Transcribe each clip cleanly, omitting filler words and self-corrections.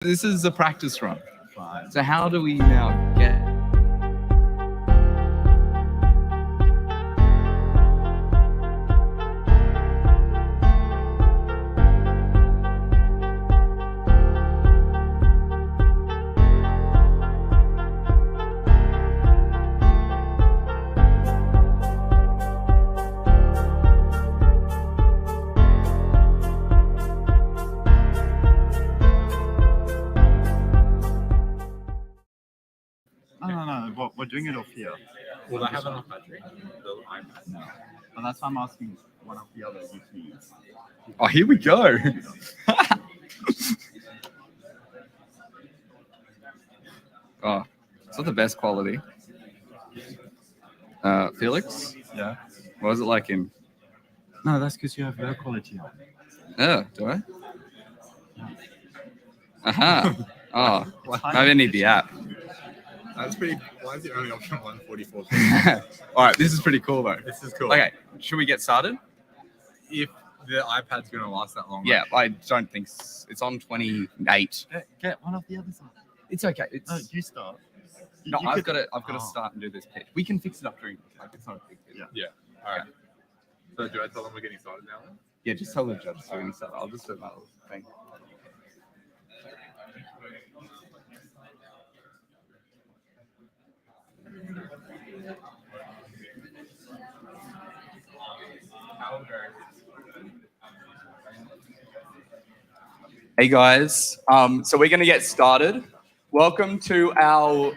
This is a practice run. Fine. So how do we now get... No. We're doing it off here. Will I have enough battery? The iPad? No. And that's why I'm asking one of the other UPs. Oh, here we go. Oh, it's not the best quality. Felix, Yeah. what was it like in... No, that's because you have low quality on. Oh, do I? Aha. Oh, maybe I need the app. That's pretty. Why is it only option 144? All right, this is pretty cool though. This is cool. Okay, should we get started? If the iPad's going to last that long. Yeah, I don't think it's on 28. Get one of the others on. It's okay. No, you start. No, You I've could- got to Oh. start and do this pitch. We can fix it up during. Like, it's not a big deal. Yeah. All right. So do I tell them we're getting started now? Then? Yeah, just tell the judge so we can start. I'll just do my little thing. Hey guys, so we're going to get started. Welcome to our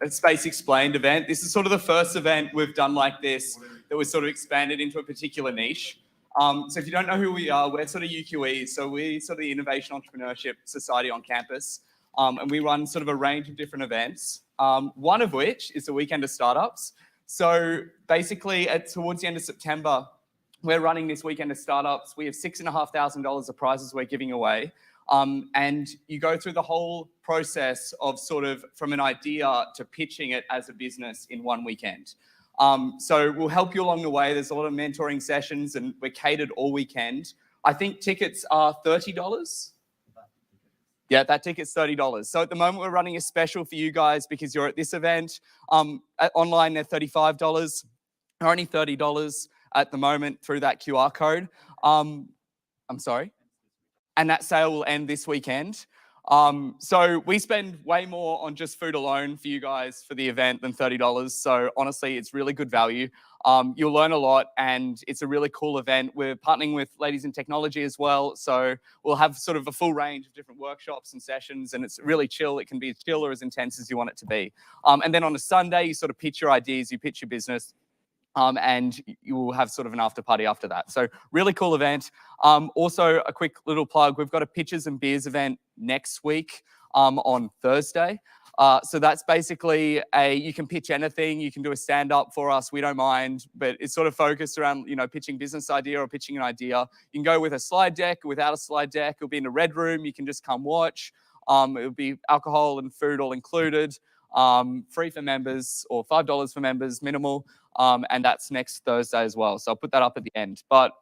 Space Explained event. This is sort of the first event we've done like this that was sort of expanded into a particular niche. So if you don't know who we are, we're sort of UQE. So we're sort of the Innovation Entrepreneurship Society on campus. And we run sort of a range of different events. One of which is the Weekend of Startups. So basically towards the end of September, we're running this Weekend of Startups. We have $6,500 of prizes we're giving away. And you go through the whole process of sort of from an idea to pitching it as a business in one weekend. So we'll help you along the way. There's a lot of mentoring sessions and we're catered all weekend. I think tickets are $30. Yeah, that ticket's $30. So at the moment, we're running a special for you guys because you're at this event. Online, they're $35. They're only $30 at the moment through that QR code. I'm sorry. And that sale will end this weekend. So we spend way more on just food alone for you guys for the event than $30. So honestly, it's really good value. You'll learn a lot and it's a really cool event. We're partnering with Ladies in Technology as well. So we'll have sort of a full range of different workshops and sessions and it's really chill. It can be as chill or as intense as you want it to be. And then on a Sunday, you sort of pitch your ideas, you pitch your business. And you will have sort of an after party after that. So really cool event. Also a quick little plug, we've got a pitches and beers event next week on Thursday. So that's basically you can pitch anything, you can do a stand up for us, we don't mind, but it's sort of focused around, pitching business idea or pitching an idea. You can go with a slide deck, without a slide deck, it'll be in a red room, you can just come watch. It'll be alcohol and food all included. Free for members or $5 for members, minimal. And that's next Thursday as well. So I'll put that up at the end. But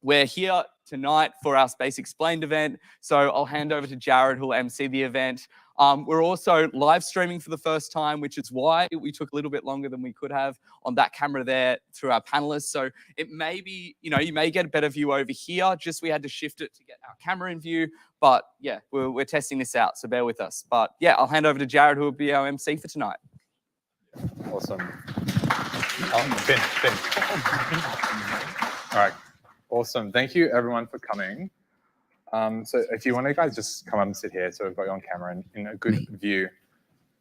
we're here tonight for our Space Explained event. So I'll hand over to Jared, who'll MC the event. We're also live streaming for the first time, which is why we took a little bit longer than we could have on that camera there through our panelists. So it may be, you may get a better view over here. Just we had to shift it to get our camera in view. But yeah, we're testing this out, so bear with us. But yeah, I'll hand over to Jared, who will be our MC for tonight. Awesome. Finn. All right. Awesome. Thank you, everyone, for coming. So if you want to, guys, just come up and sit here so we've got you on camera and in a good view.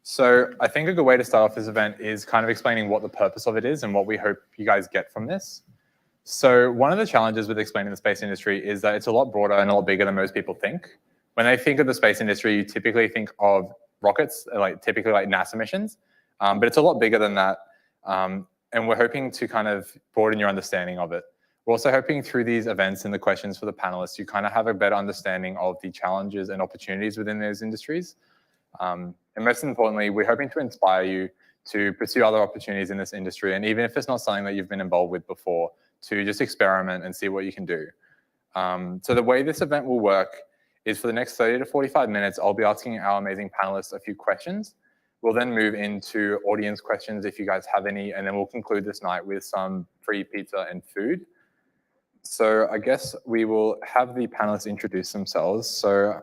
So I think a good way to start off this event is kind of explaining what the purpose of it is and what we hope you guys get from this. So one of the challenges with explaining the space industry is that it's a lot broader and a lot bigger than most people think. When they think of the space industry, you typically think of rockets, typically like NASA missions, but it's a lot bigger than that. And we're hoping to kind of broaden your understanding of it. We're also hoping through these events and the questions for the panelists, you kind of have a better understanding of the challenges and opportunities within those industries. And most importantly, we're hoping to inspire you to pursue other opportunities in this industry. And even if it's not something that you've been involved with before, to just experiment and see what you can do. So the way this event will work is for the next 30 to 45 minutes, I'll be asking our amazing panelists a few questions. We'll then move into audience questions if you guys have any, and then we'll conclude this night with some free pizza and food. So I guess we will have the panelists introduce themselves. So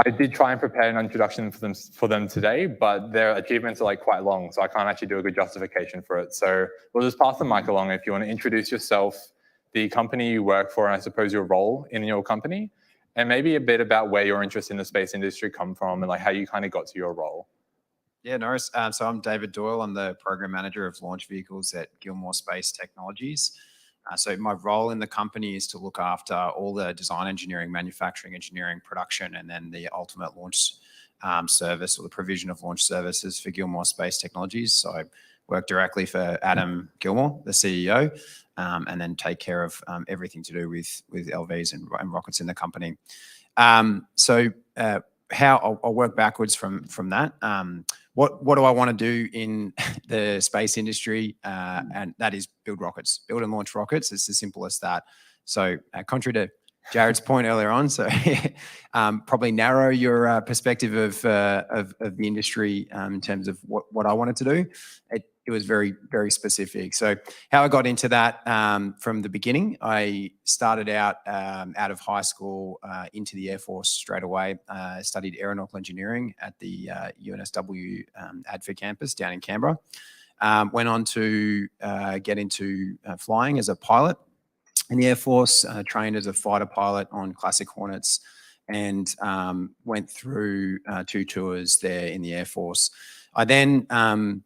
I did try and prepare an introduction for them today, but their achievements are like quite long, so I can't actually do a good justification for it. So we'll just pass the mic along if you want to introduce yourself, the company you work for, and I suppose your role in your company, and maybe a bit about where your interest in the space industry come from and like how you kind of got to your role. Yeah, Norris. So I'm David Doyle. I'm the program manager of launch vehicles at Gilmore Space Technologies. So my role in the company is to look after all the design engineering, manufacturing engineering, production, and then the ultimate launch service or the provision of launch services for Gilmore Space Technologies. So I work directly for Adam Gilmore, the CEO, and then take care of everything to do with LVs and rockets in the company. How I'll work backwards from that. What do I want to do in the space industry? And that is build rockets, build and launch rockets. It's as simple as that. So contrary to Jared's point earlier on, so probably narrow your perspective of the industry in terms of what I wanted to do. It was very, very specific. So how I got into that from the beginning, I started out of high school into the Air Force straight away. I studied aeronautical engineering at the UNSW Adfa campus down in Canberra. Went on to get into flying as a pilot in the Air Force, trained as a fighter pilot on Classic Hornets, and went through 2 tours there in the Air Force. I then,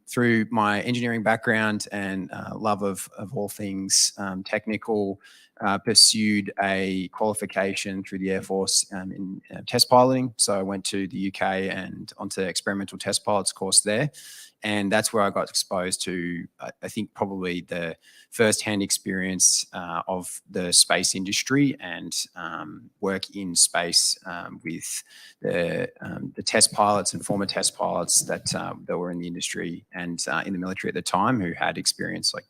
through my engineering background and love of all things technical, pursued a qualification through the Air Force in test piloting. So I went to the UK and onto the experimental test pilots course there. And that's where I got exposed to, I think, probably the first-hand experience of the space industry and work in space with the test pilots and former test pilots that were in the industry and in the military at the time who had experience like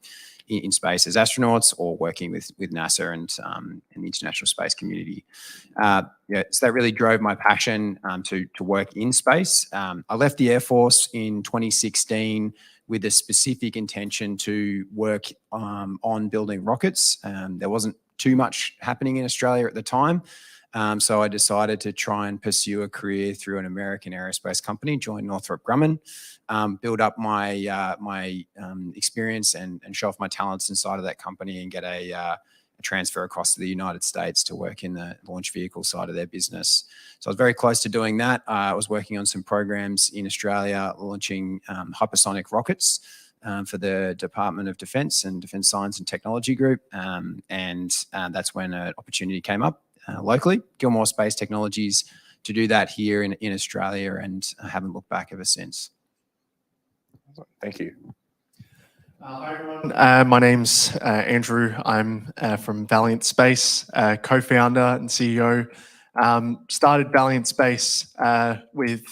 in space as astronauts or working with NASA and the international space community. So that really drove my passion to work in space. I left the Air Force in 2016 with a specific intention to work on building rockets. There wasn't too much happening in Australia at the time. So I decided to try and pursue a career through an American aerospace company, join Northrop Grumman, build up my experience and show off my talents inside of that company and get a transfer across to the United States to work in the launch vehicle side of their business. So I was very close to doing that. I was working on some programs in Australia, launching hypersonic rockets for the Department of Defence and Defence Science and Technology Group. And that's when an opportunity came up locally, Gilmore Space Technologies, to do that here in Australia, and I haven't looked back ever since. Thank you. Hi everyone, my name's Andrew. I'm from Valiant Space, co-founder and CEO. Started Valiant Space with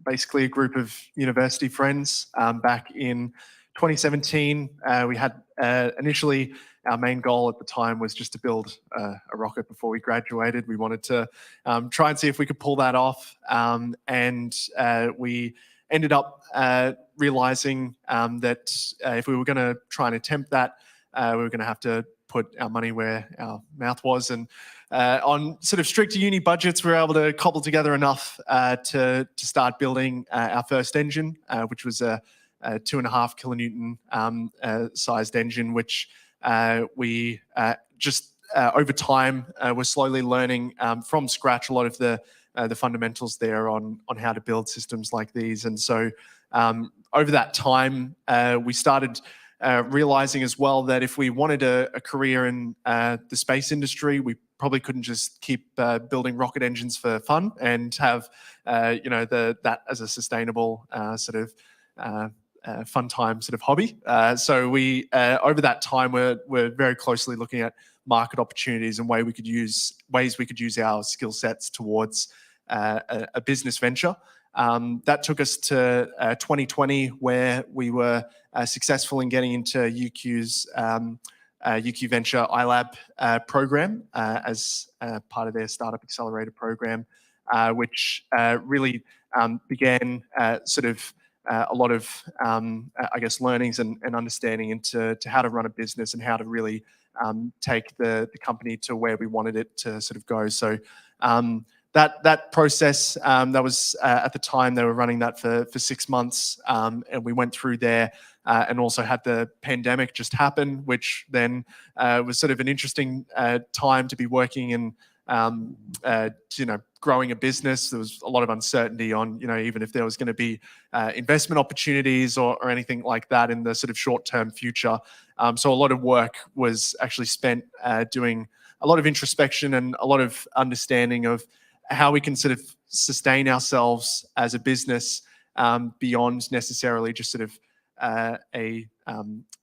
basically a group of university friends back in 2017. We had initially, our main goal at the time was just to build a rocket before we graduated. We wanted to try and see if we could pull that off. And we ended up realizing that if we were going to try and attempt that, we were going to have to put our money where our mouth was. And on sort of strict uni budgets, we were able to cobble together enough to start building our first engine, which was a 2.5 kilonewton sized engine, which we just over time were slowly learning from scratch a lot of the fundamentals there on how to build systems like these. And so over that time, we started realizing as well that if we wanted a career in the space industry, we probably couldn't just keep building rocket engines for fun and have that as a sustainable sort of fun time sort of hobby. So we over that time we're very closely looking at market opportunities and ways we could use our skill sets towards a business venture. That took us to 2020, where we were successful in getting into UQ's UQ Venture iLab program as part of their Startup Accelerator program, which really began sort of a lot of, I guess, learnings and understanding into how to run a business and how to really take the company to where we wanted it to sort of go. So that process, that was at the time they were running that for 6 months, and we went through there and also had the pandemic just happen, which then was sort of an interesting time to be working and growing a business. There was a lot of uncertainty on, even if there was going to be investment opportunities or anything like that in the sort of short-term future. So a lot of work was actually spent doing a lot of introspection and a lot of understanding of how we can sort of sustain ourselves as a business beyond necessarily just sort of a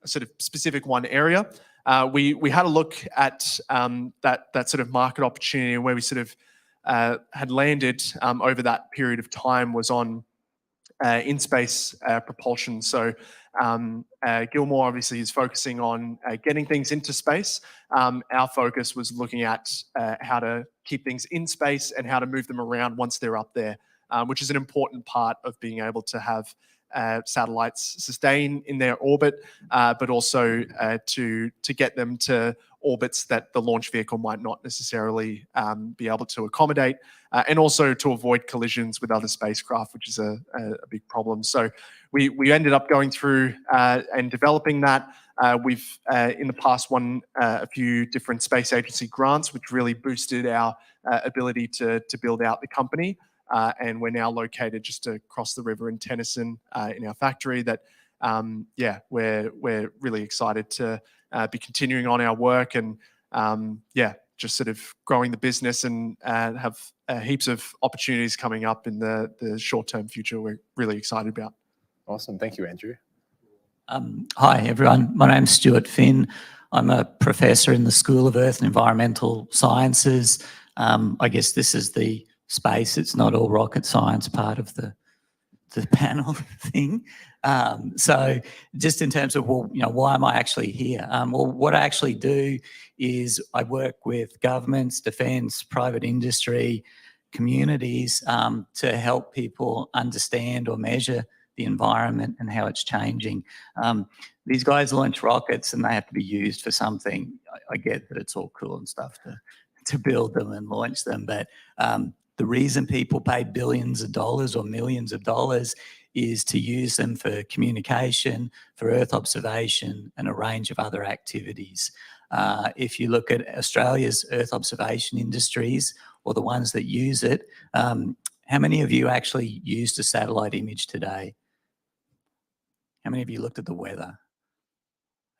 sort of specific one area. We had a look at that sort of market opportunity, and where we sort of had landed over that period of time was on in-space propulsion. So Gilmore obviously is focusing on getting things into space. Our focus was looking at how to keep things in space and how to move them around once they're up there, which is an important part of being able to have satellites sustain in their orbit, but also to get them to orbits that the launch vehicle might not necessarily be able to accommodate, and also to avoid collisions with other spacecraft, which is a big problem. So we ended up going through and developing that. We've in the past won a few different space agency grants, which really boosted our ability to build out the company. And we're now located just across the river in Tennyson in our factory. That, we're really excited to be continuing on our work and, just sort of growing the business and have heaps of opportunities coming up in the short-term future we're really excited about. Awesome. Thank you, Andrew. Hi, everyone. My name's Stuart Finn. I'm a professor in the School of Earth and Environmental Sciences. I guess this is the space. It's not all rocket science part of the panel thing. So just in terms of, why am I actually here? What I actually do is I work with governments, defence, private industry, communities to help people understand or measure the environment and how it's changing. These guys launch rockets and they have to be used for something. I get that it's all cool and stuff to build them and launch them, but the reason people pay billions of dollars or millions of dollars is to use them for communication, for Earth observation, and a range of other activities. If you look at Australia's Earth observation industries, or the ones that use it, how many of you actually used a satellite image today? How many of you looked at the weather?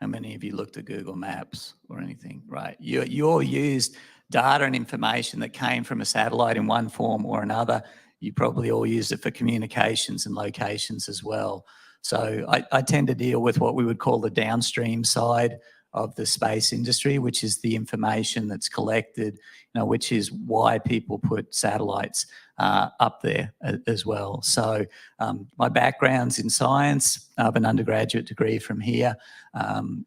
How many of you looked at Google Maps or anything? Right. You all used data and information that came from a satellite in one form or another. You probably all used it for communications and locations as well. So I tend to deal with what we would call the downstream side of the space industry, which is the information that's collected, which is why people put satellites up there as well. So my background's in science. I have an undergraduate degree from here.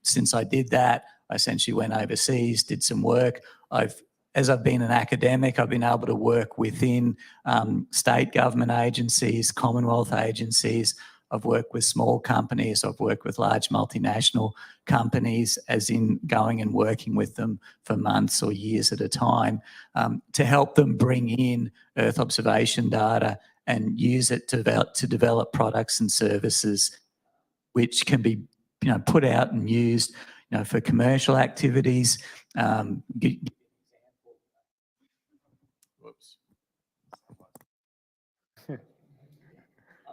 Since I did that, I essentially went overseas, did some work. As I've been an academic, I've been able to work within state government agencies, Commonwealth agencies. I've worked with small companies. I've worked with large multinational companies, as in going and working with them for months or years at a time to help them bring in Earth observation data and use it to develop products and services which can be put out and used for commercial activities. Whoops. I'm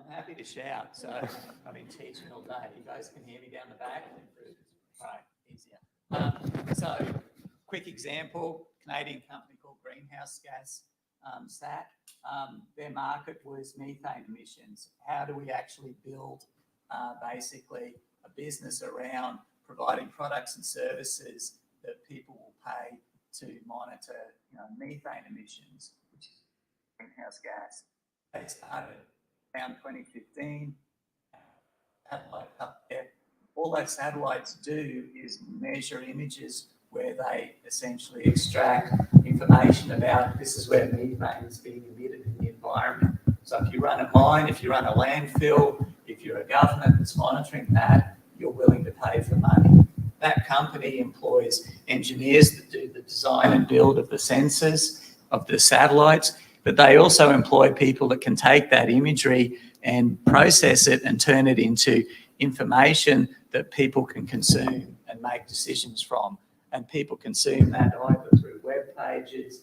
happy to shout. So I've been teaching all day. You guys can hear me down the back? Right, easier. So quick example, Canadian company called Greenhouse Gas SAT. Their market was methane emissions. How do we actually build basically a business around providing products and services that people will pay to monitor methane emissions, which is greenhouse gas. They started around 2015, satellite up there, all those satellites do is measure images where they essentially extract information about this is where methane is being emitted in the environment. So if you run a mine, if you run a landfill, if you're a government that's monitoring that, you're willing to pay for money. That company employs engineers that do the design and build of the sensors, of the satellites, but they also employ people that can take that imagery and process it and turn it into information that people can consume and make decisions from. And people consume that either through web pages,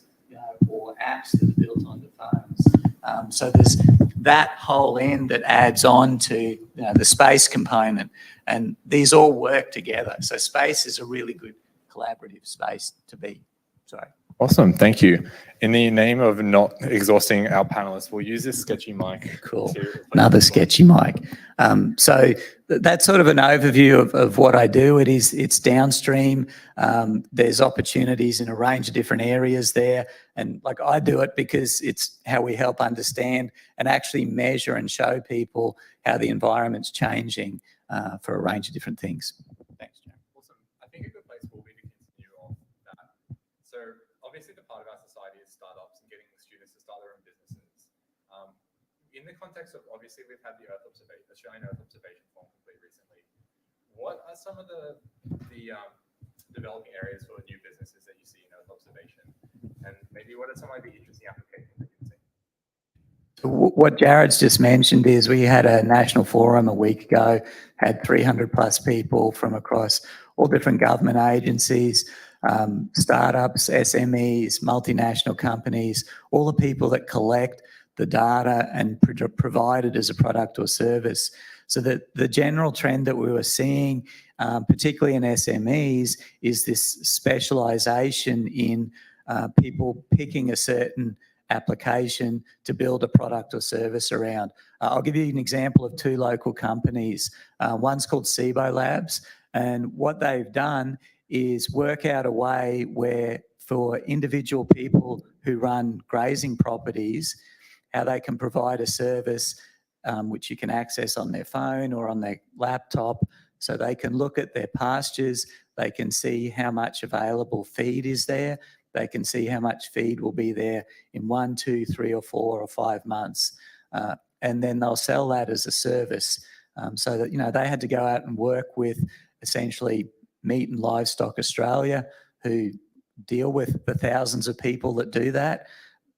or apps that are built onto phones. So there's that whole end that adds on to the space component, and these all work together. So space is a really good collaborative space to be. Sorry. Awesome, thank you. In the name of not exhausting our panelists, we'll use this sketchy mic. Cool. Another sketchy mic. So that's sort of an overview of what I do. It's downstream. There's opportunities in a range of different areas there. And like I do it because it's how we help understand and actually measure and show people how the environment's changing for a range of different things. Thanks, Jim. Awesome. I think a good place will be to continue on that. So obviously the part of our society is startups and getting the students to start their own businesses. In the context of, obviously we've had the Australian Earth Observation Forum complete recently. What are some of the developing areas for new businesses that you see in Earth observation? And maybe what are some of the interesting applications that you can see? So what Jared's just mentioned is we had a national forum a week ago, had 300 plus people from across all different government agencies, startups, SMEs, multinational companies, all the people that collect the data and provide it as a product or service. So that the general trend that we were seeing, particularly in SMEs, is this specialization in people picking a certain application to build a product or service around. I'll give you an example of two local companies. One's called SIBO Labs, and what they've done is work out a way where for individual people who run grazing properties, how they can provide a service which you can access on their phone or on their laptop, so they can look at their pastures, they can see how much available feed is there, they can see how much feed will be there in 1, 2, 3 or 4 or 5 months, and then they'll sell that as a service. So that they had to go out and work with essentially Meat and Livestock Australia, who deal with the thousands of people that do that,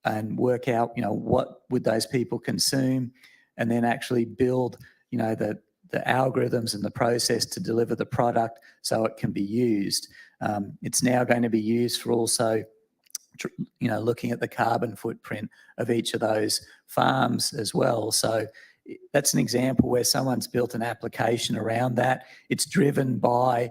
and work out, what would those people consume, and then actually build, the algorithms and the process to deliver the product so it can be used. It's now going to be used for also, looking at the carbon footprint of each of those farms as well. So that's an example where someone's built an application around that. It's driven by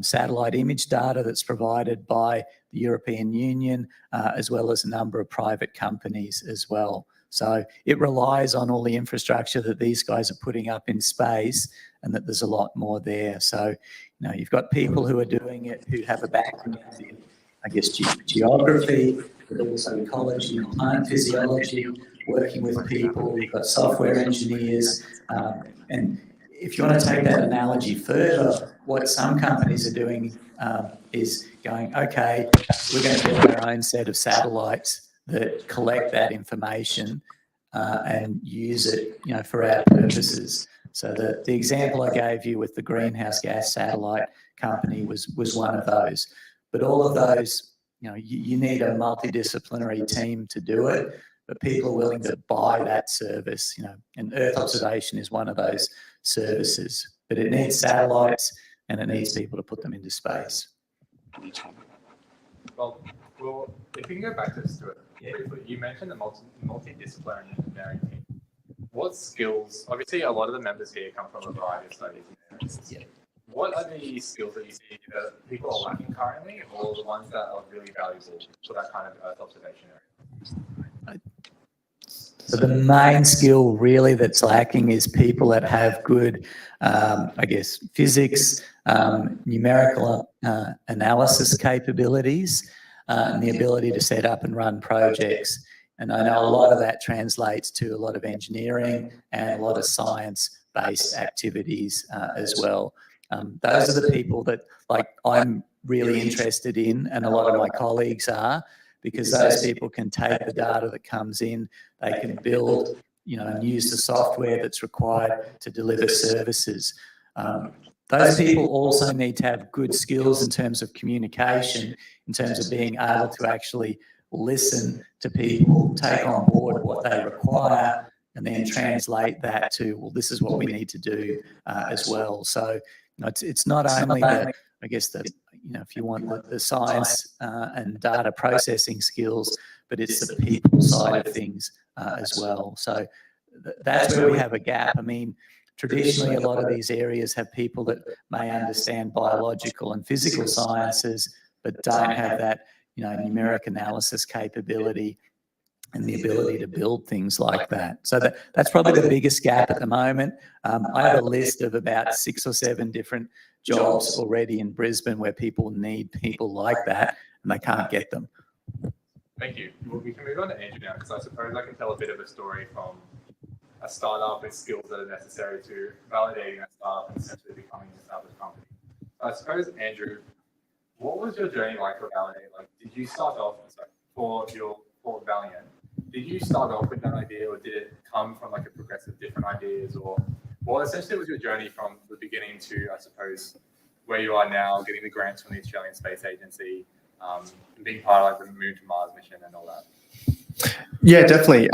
satellite image data that's provided by the European Union, as well as a number of private companies as well. So it relies on all the infrastructure that these guys are putting up in space, and that there's a lot more there. So, you've got people who are doing it who have a background in, I guess, geography, but also ecology and plant physiology, working with people. You've got software engineers, and if you want to take that analogy further, what some companies are doing is going, okay, we're going to build our own set of satellites that collect that information and use it, for our purposes. So the example I gave you with the greenhouse gas satellite company was one of those. But all of those, you need a multidisciplinary team to do it, but people are willing to buy that service, and Earth observation is one of those services. But it needs satellites and it needs people to put them into space. Well, if we can go back to Stuart, briefly, you mentioned the multidisciplinary engineering team. What skills, obviously a lot of the members here come from a variety of studies and areas. Yeah. What are the skills that you see that people are lacking currently, or the ones that are really valuable for that kind of Earth observation area? So the main skill really that's lacking is people that have good, physics, numerical analysis capabilities, and the ability to set up and run projects. And I know a lot of that translates to a lot of engineering and a lot of science-based activities as well. Those are the people that like I'm really interested in, and a lot of my colleagues are, because those people can take the data that comes in, they can build, and use the software that's required to deliver services. Those people also need to have good skills in terms of communication, in terms of being able to actually listen to people, take on board what they require, and then translate that to, well, this is what we need to do as well. So it's not only the, I guess, the, if you want the science and data processing skills, but it's the people side of things as well. So that's where we have a gap. I mean, traditionally, a lot of these areas have people that may understand biological and physical sciences, but don't have that, numeric analysis capability and the ability to build things like that. So that's probably the biggest gap at the moment. I have a list of about 6 or 7 different jobs already in Brisbane where people need people like that, and they can't get them. Thank you. Well, we can move on to Andrew now, because I suppose I can tell a bit of a story from a startup with skills that are necessary to validating that startup and essentially becoming an established company. I suppose, Andrew, what was your journey like for Validate? Like, did you start off for Valiant? Did you start off with that idea, or did it come from like a progressive different ideas, or what essentially was your journey from the beginning to, I suppose, where you are now, getting the grants from the Australian Space Agency, and being part of like the Moon to Mars mission and all that? Yeah, definitely.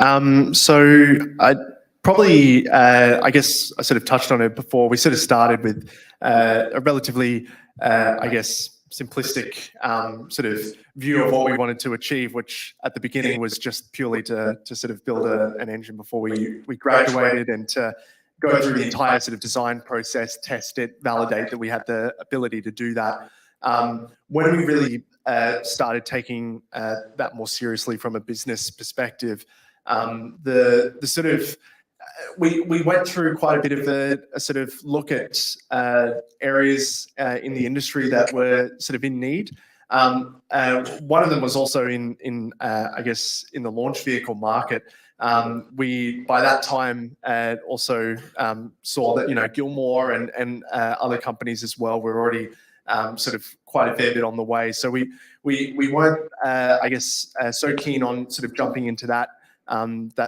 So I probably, I guess I sort of touched on it before. We sort of started with a relatively, I guess, simplistic sort of view of what we wanted to achieve, which at the beginning was just purely to sort of build an engine before we graduated, and to go through the entire sort of design process, test it, validate that we had the ability to do that. When we really started taking that more seriously from a business perspective, the sort of we went through quite a bit of a sort of look at areas in the industry that were sort of in need. One of them was also in I guess in the launch vehicle market. We by that time also saw that Gilmore and other companies as well were already sort of quite a fair bit on the way. So we weren't I guess so keen on sort of jumping into that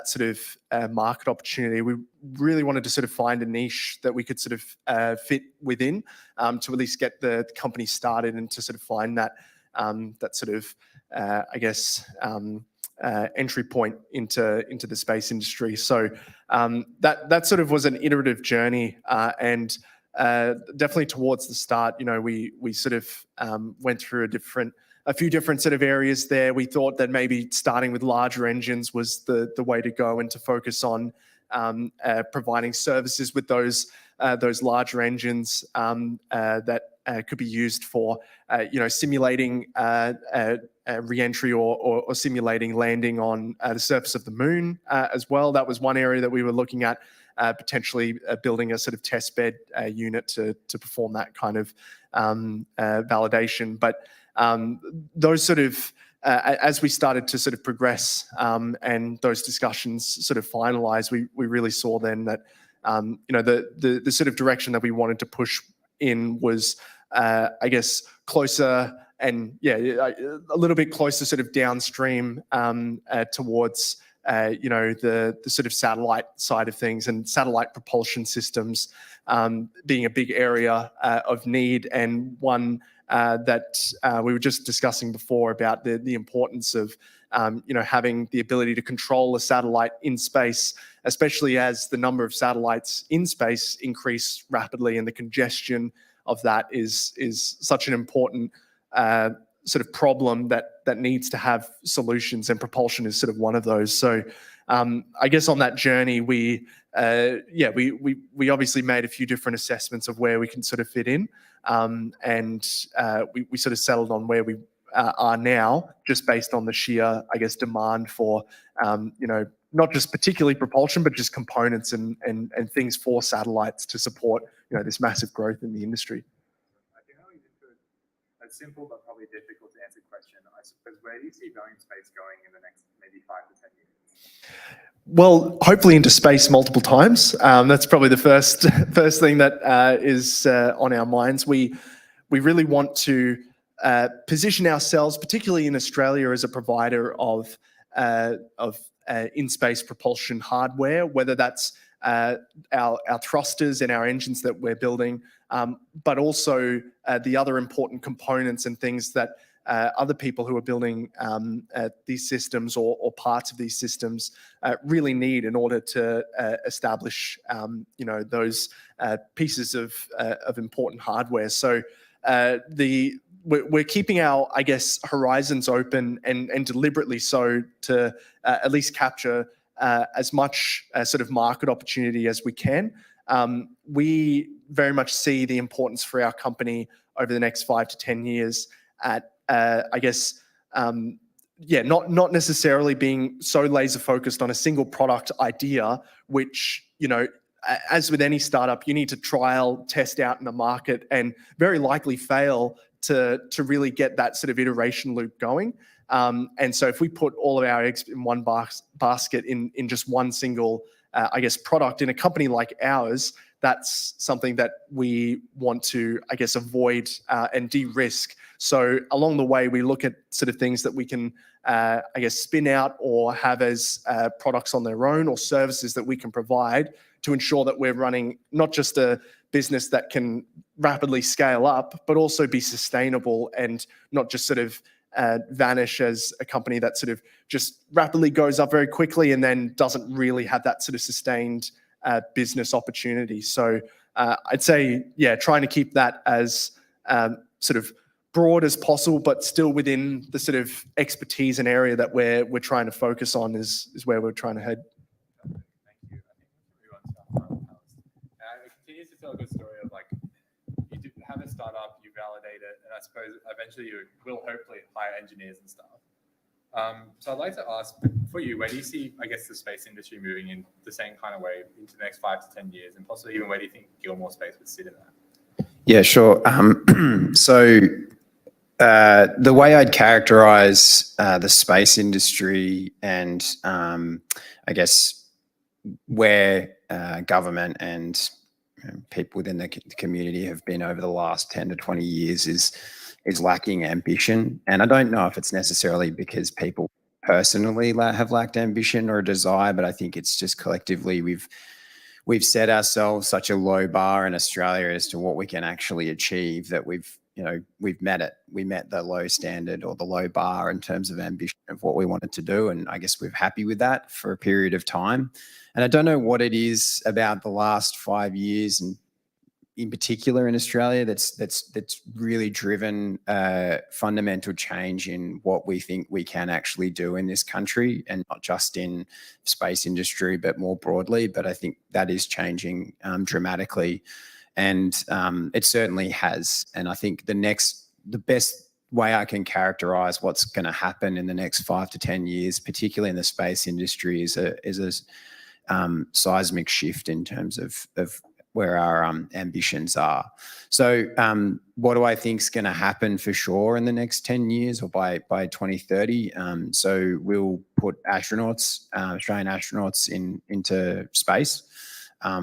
sort of market opportunity. We really wanted to sort of find a niche that we could sort of fit within, to at least get the company started, and to sort of find that that sort of I guess entry point into the space industry. So that sort of was an iterative journey, and definitely towards the start, we sort of went through a few different sort of areas there. We thought that maybe starting with larger engines was the way to go, and to focus on providing services with those larger engines that could be used for simulating re-entry or simulating landing on the surface of the moon as well. That was one area that we were looking at, potentially building a sort of test bed unit to perform that kind of validation. But those sort of as we started to sort of progress and those discussions sort of finalized, we really saw then that the sort of direction that we wanted to push in was I guess closer, and a little bit closer sort of downstream towards the sort of satellite side of things, and satellite propulsion systems being a big area of need, and one that we were just discussing before about the importance of having the ability to control a satellite in space, especially as the number of satellites in space increase rapidly, and the congestion of that is such an important sort of problem that needs to have solutions, and propulsion is sort of one of those. So I guess on that journey, we obviously made a few different assessments of where we can sort of fit in, and we sort of settled on where we are now, just based on the sheer, I guess, demand for not just particularly propulsion, but just components and things for satellites to support this massive growth in the industry. I think that leads into a simple but probably difficult to answer question. I suppose, where do you see Valiant Space going in the next maybe 5 to 10 years? Well, hopefully into space multiple times. That's probably the first thing that is on our minds. We really want to position ourselves, particularly in Australia, as a provider of in-space propulsion hardware, whether that's our thrusters and our engines that we're building, but also the other important components and things that other people who are building these systems or parts of these systems really need in order to establish, those pieces of important hardware. So we're keeping our, I guess, horizons open and deliberately so to at least capture as much sort of market opportunity as we can. We very much see the importance for our company over the next 5 to 10 years at, I guess, not necessarily being so laser focused on a single product idea, which, as with any startup, you need to trial, test out in the market and very likely fail to really get that sort of iteration loop going. And so if we put all of our eggs in one basket in just one single, I guess, product in a company like ours, that's something that we want to, I guess, avoid and de-risk. So along the way, we look at sort of things that we can, I guess, spin out or have as products on their own or services that we can provide to ensure that we're running not just a business that can rapidly scale up, but also be sustainable and not just sort of vanish as a company that sort of just rapidly goes up very quickly and then doesn't really have that sort of sustained business opportunity. So I'd say, trying to keep that as sort of broad as possible, but still within the sort of expertise and area that we're trying to focus on is where we're trying to head. Thank you. I think everyone's it continues to tell a good story of like you do have a startup, you validate it, and I suppose eventually you will hopefully hire engineers and stuff. So I'd like to ask for you, where do you see, I guess, the space industry moving in the same kind of way into the next 5 to 10 years, and possibly even where do you think Gilmore Space would sit in that? Yeah, sure. So the way I'd characterize the space industry and I guess where government and people within the community have been over the last 10 to 20 years is lacking ambition. And I don't know if it's necessarily because people personally have lacked ambition or a desire, but I think it's just collectively we've set ourselves such a low bar in Australia as to what we can actually achieve that we've met it. We met the low standard or the low bar in terms of ambition of what we wanted to do. And I guess we're happy with that for a period of time. And I don't know what it is about the last 5 years and in particular in Australia that's really driven fundamental change in what we think we can actually do in this country, and not just in space industry, but more broadly. But I think that is changing dramatically, and it certainly has. And I think the best way I can characterize what's going to happen in the next 5 to 10 years, particularly in the space industry, is a seismic shift in terms of where our ambitions are. So what do I think is going to happen for sure in the next 10 years or by 2030? So we'll put astronauts, Australian astronauts into space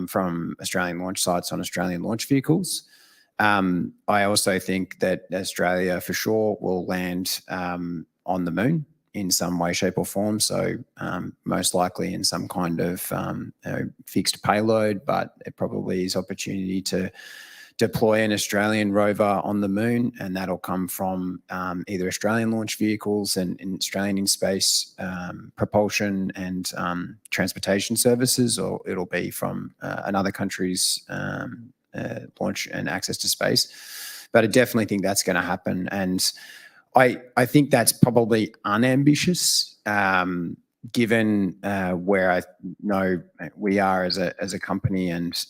from Australian launch sites on Australian launch vehicles. I also think that Australia for sure will land on the moon in some way, shape or form. So most likely in some kind of fixed payload, but it probably is opportunity to deploy an Australian rover on the moon, and that'll come from either Australian launch vehicles and Australian in-space propulsion and transportation services, or it'll be from another country's launch and access to space. But I definitely think that's going to happen. And I think that's probably unambitious, given where I know we are as a company and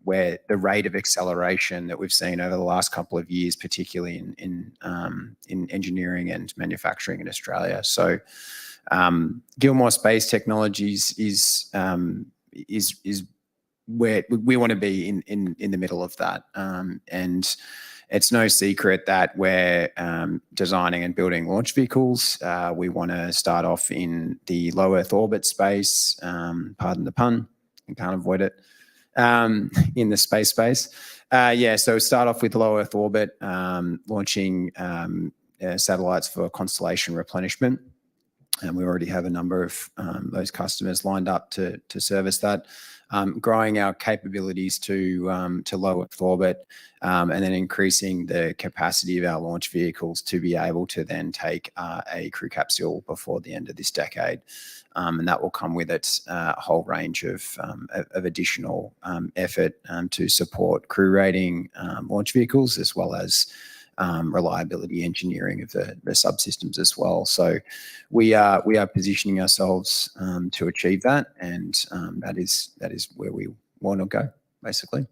where the rate of acceleration that we've seen over the last couple of years, particularly in engineering and manufacturing in Australia. So Gilmore Space Technologies is where we want to be in the middle of that, and it's no secret that we're designing and building launch vehicles. We want to start off in the low Earth orbit space, pardon the pun, you can't avoid it, in the space. So start off with low Earth orbit, launching satellites for constellation replenishment. And we already have a number of those customers lined up to service that. Growing our capabilities to low Earth orbit, and then increasing the capacity of our launch vehicles to be able to then take a crew capsule before the end of this decade. And that will come with it a whole range of additional effort to support crew rating launch vehicles, as well as reliability engineering of the subsystems as well. So we are positioning ourselves to achieve that, and that is where we want to go, basically.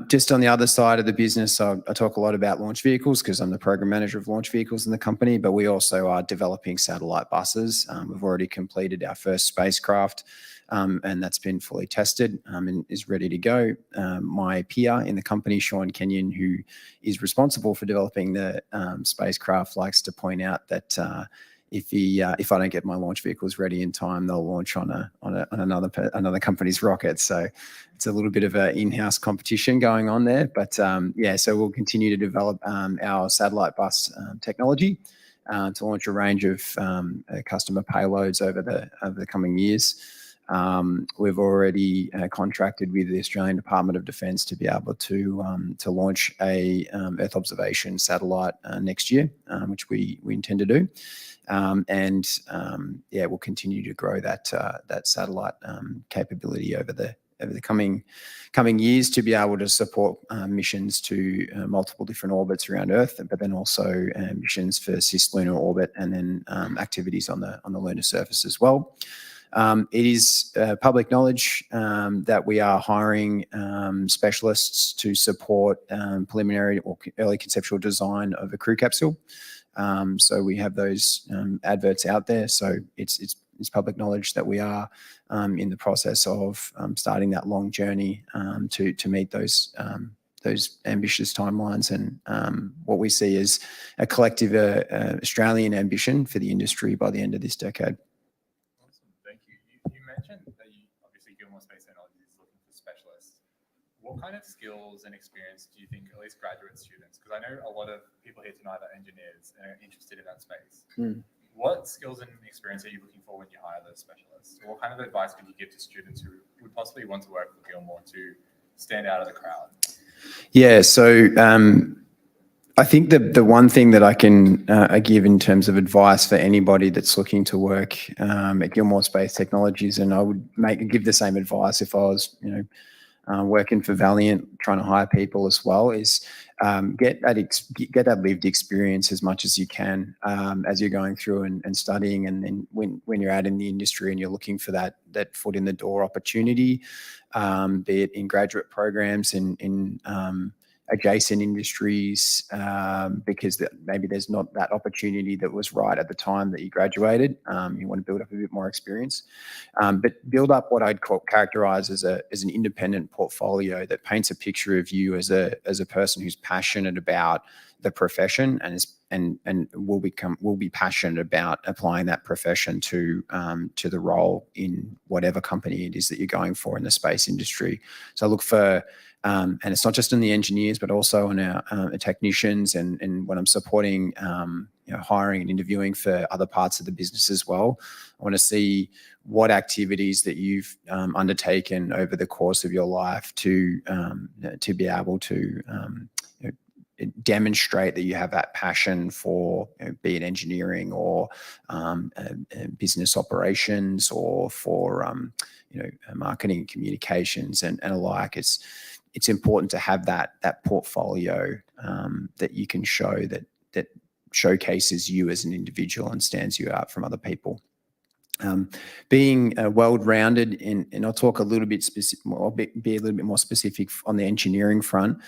Just on the other side of the business, I talk a lot about launch vehicles because I'm the program manager of launch vehicles in the company, but we also are developing satellite buses. We've already completed our first spacecraft, and that's been fully tested and is ready to go. My peer in the company, Sean Kenyon, who is responsible for developing the spacecraft, likes to point out that if I don't get my launch vehicles ready in time, they'll launch on another company's rocket. So it's a little bit of an in-house competition going on there. But so we'll continue to develop our satellite bus technology to launch a range of customer payloads over the coming years. We've already contracted with the Australian Department of Defence to be able to launch a Earth observation satellite next year, which we intend to do. We'll continue to grow that satellite capability over the coming years to be able to support missions to multiple different orbits around Earth, but then also missions for cislunar orbit, and then activities on the lunar surface as well. It is public knowledge that we are hiring specialists to support preliminary or early conceptual design of a crew capsule. So we have those adverts out there. So it's public knowledge that we are in the process of starting that long journey to meet those ambitious timelines, and what we see as a collective Australian ambition for the industry by the end of this decade. Thank you. You mentioned that obviously Gilmore Space Technologies is looking for specialists. What kind of skills and experience do you think, at least graduate students, because I know a lot of people here tonight are engineers and are interested in that space. What skills and experience are you looking for when you hire those specialists? What kind of advice could you give to students who would possibly want to work for Gilmore to stand out of the crowd? Yeah, so I think the one thing that I can give in terms of advice for anybody that's looking to work at Gilmore Space Technologies, and I would give the same advice if I was, working for Valiant, trying to hire people as well, is get that lived experience as much as you can as you're going through and studying, and then when you're out in the industry and you're looking for that foot in the door opportunity, be it in graduate programs in adjacent industries, because maybe there's not that opportunity that was right at the time that you graduated. You want to build up a bit more experience, but build up what I'd characterize as an independent portfolio that paints a picture of you as a person who's passionate about the profession and will be passionate about applying that profession to the role in whatever company it is that you're going for in the space industry. So look for and it's not just in the engineers, but also on our technicians, and when I'm supporting hiring and interviewing for other parts of the business as well, I want to see what activities that you've undertaken over the course of your life to be able to demonstrate that you have that passion for, be it engineering or business operations, or for marketing and communications and alike. It's important to have that portfolio that you can show that showcases you as an individual and stands you out from other people. Being well-rounded, and I'll talk a little bit specific, or be a little bit more specific on the engineering front.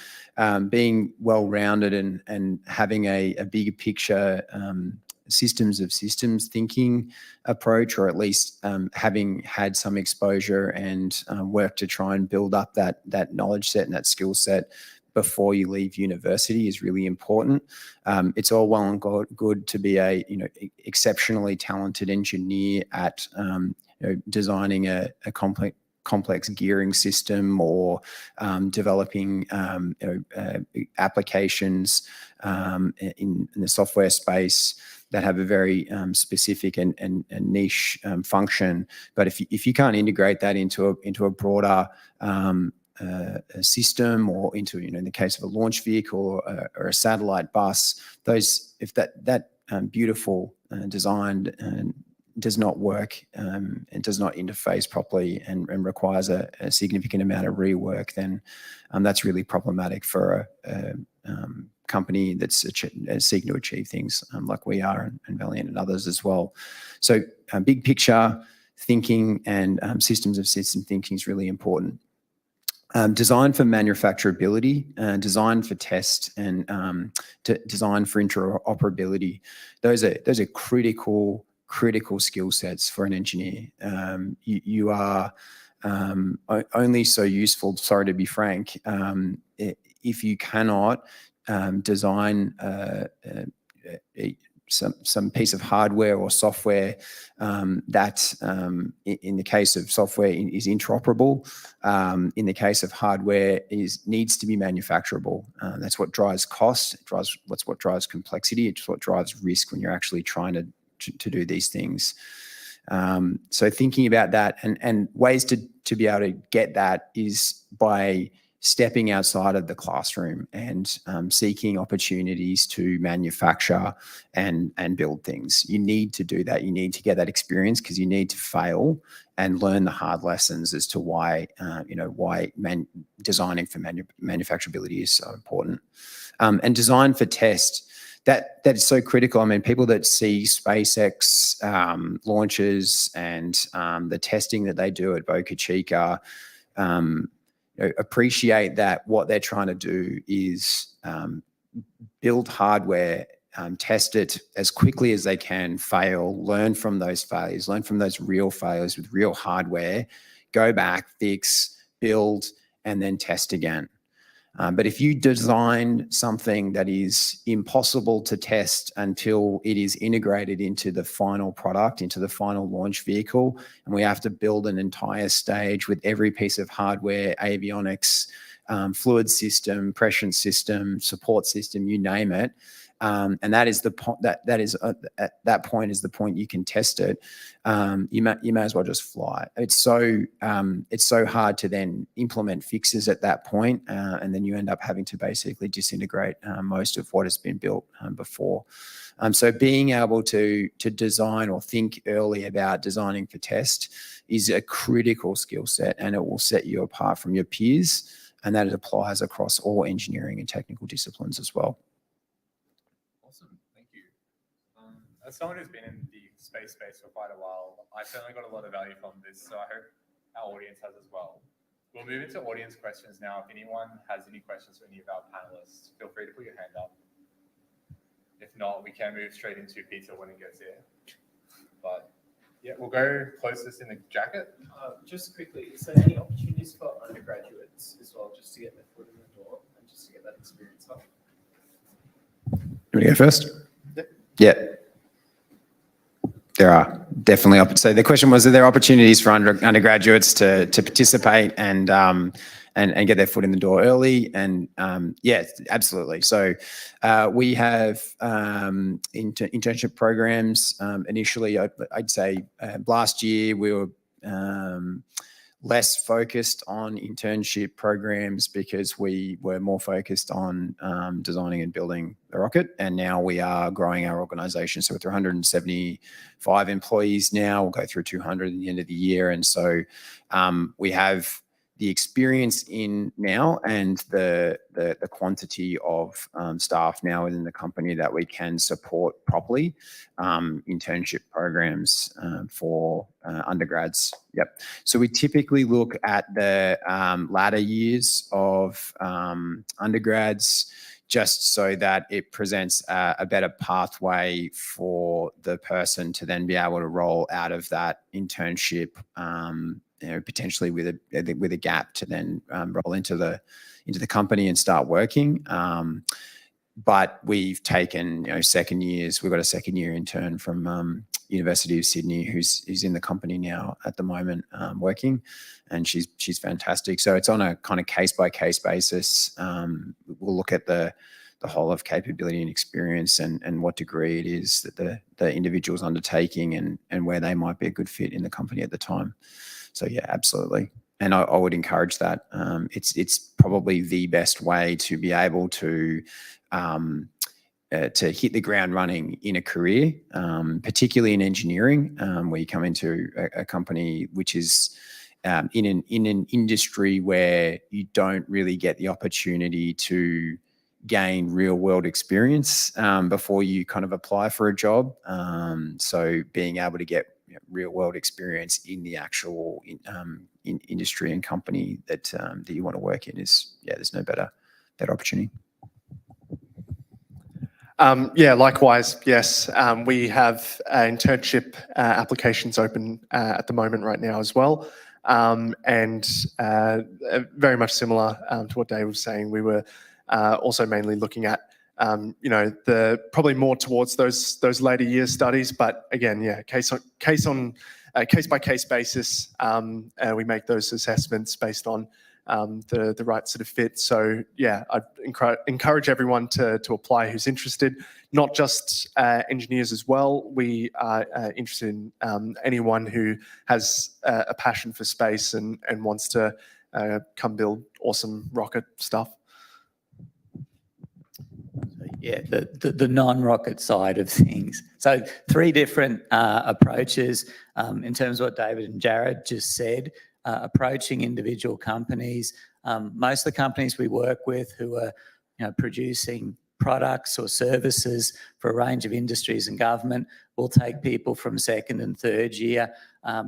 Being well-rounded and having a bigger picture systems of systems thinking approach, or at least having had some exposure and work to try and build up that knowledge set and that skill set before you leave university is really important. It's all well and good to be a exceptionally talented engineer at designing a complex gearing system or developing applications in the software space that have a very specific and niche function. But if you can't integrate that into a broader a system, or into, in the case of a launch vehicle or a satellite bus, if that beautiful design does not work and does not interface properly and requires a significant amount of rework, then that's really problematic for a company that's seeking to achieve things like we are, and Valiant and others as well. So big picture thinking and systems of system thinking is really important. Design for manufacturability, design for test, and design for interoperability. Those are critical skill sets for an engineer. You are only so useful, sorry to be frank, if you cannot design some piece of hardware or software that, in the case of software, is interoperable. In the case of hardware, needs to be manufacturable. That's what drives cost. That's what drives complexity. It's what drives risk when you're actually trying to do these things. So thinking about that and ways to be able to get that is by stepping outside of the classroom and seeking opportunities to manufacture and build things. You need to do that. You need to get that experience, because you need to fail and learn the hard lessons as to why designing for manufacturability is so important. And design for test. That is so critical. I mean, people that see SpaceX launches and the testing that they do at Boca Chica appreciate that what they're trying to do is build hardware, test it as quickly as they can, fail, learn from those failures, learn from those real failures with real hardware, go back, fix, build, and then test again. But if you design something that is impossible to test until it is integrated into the final product, into the final launch vehicle, and we have to build an entire stage with every piece of hardware, avionics, fluid system, pressure system, support system, you name it, and that is the point. That is at that point is the point you can test it. You may as well just fly. It's so hard to then implement fixes at that point, and then you end up having to basically disintegrate most of what has been built before. So being able to design or think early about designing for test is a critical skill set, and it will set you apart from your peers, and that applies across all engineering and technical disciplines as well. Awesome, thank you. As someone who's been in the space for quite a while, I certainly got a lot of value from this, so I hope our audience has as well. We'll move into audience questions now. If anyone has any questions for any of our panelists, feel free to put your hand up. If not, we can move straight into Peter when it gets here. But yeah, we'll go closest in the jacket. Just quickly, is there any opportunities for undergraduates as well, just to get their foot in the door and just to get that experience up? You want to go first? Yeah. There are definitely. So the question was, are there opportunities for undergraduates to participate and get their foot in the door early? And yes, absolutely. So we have internship programs. Initially, I'd say last year we were less focused on internship programs because we were more focused on designing and building the rocket. And now we are growing our organization. So with 175 employees now, we'll go through 200 at the end of the year. And so we have the experience in now and the quantity of staff now within the company that we can support properly internship programs for undergrads. Yep. So we typically look at the latter years of undergrads, just so that it presents a better pathway for the person to then be able to roll out of that internship potentially with a gap to then roll into the company and start working. But we've taken second years. We've got a second year intern from University of Sydney who's in the company now at the moment working, and she's fantastic. So it's on a kind of case by case basis. We'll look at the whole of capability and experience and what degree it is that the individual's undertaking and where they might be a good fit in the company at the time. So yeah, absolutely. And I would encourage that. It's probably the best way to be able to hit the ground running in a career, particularly in engineering, where you come into a company which is in an industry where you don't really get the opportunity to gain real world experience before you kind of apply for a job. So being able to get real world experience in the actual in industry and company that you want to work in is, there's no better opportunity. Likewise, yes. We have internship applications open at the moment right now as well. And very much similar to what Dave was saying, we were also mainly looking at probably more towards those later year studies, but again, case by case basis, we make those assessments based on the right sort of fit. So I'd encourage everyone to apply who's interested, not just engineers as well. We are interested in anyone who has a passion for space and wants to come build awesome rocket stuff. The non-rocket side of things. So 3 different approaches in terms of what David and Jared just said. Approaching individual companies. Most of the companies we work with who are producing products or services for a range of industries and government will take people from second and third year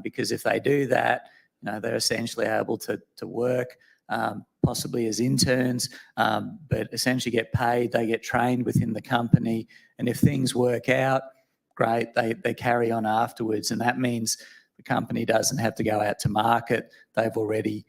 because if they do that, they're essentially able to work possibly as interns, but essentially get paid. They get trained within the company, and if things work out, great, they carry on afterwards, and that means the company doesn't have to go out to market. They've already,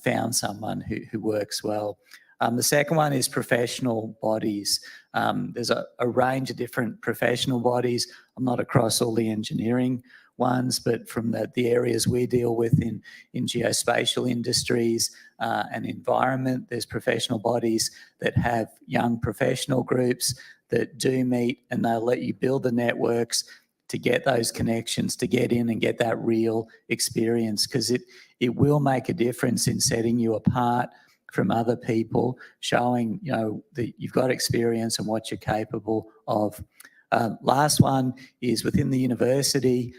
found someone who works well. The second one is professional bodies. There's a range of different professional bodies. I'm not across all the engineering ones, but from the areas we deal with in geospatial industries and environment, there's professional bodies that have young professional groups that do meet, and they'll let you build the networks to get those connections, to get in and get that real experience, because it will make a difference in setting you apart from other people, showing that you've got experience and what you're capable of. Last one is within the university.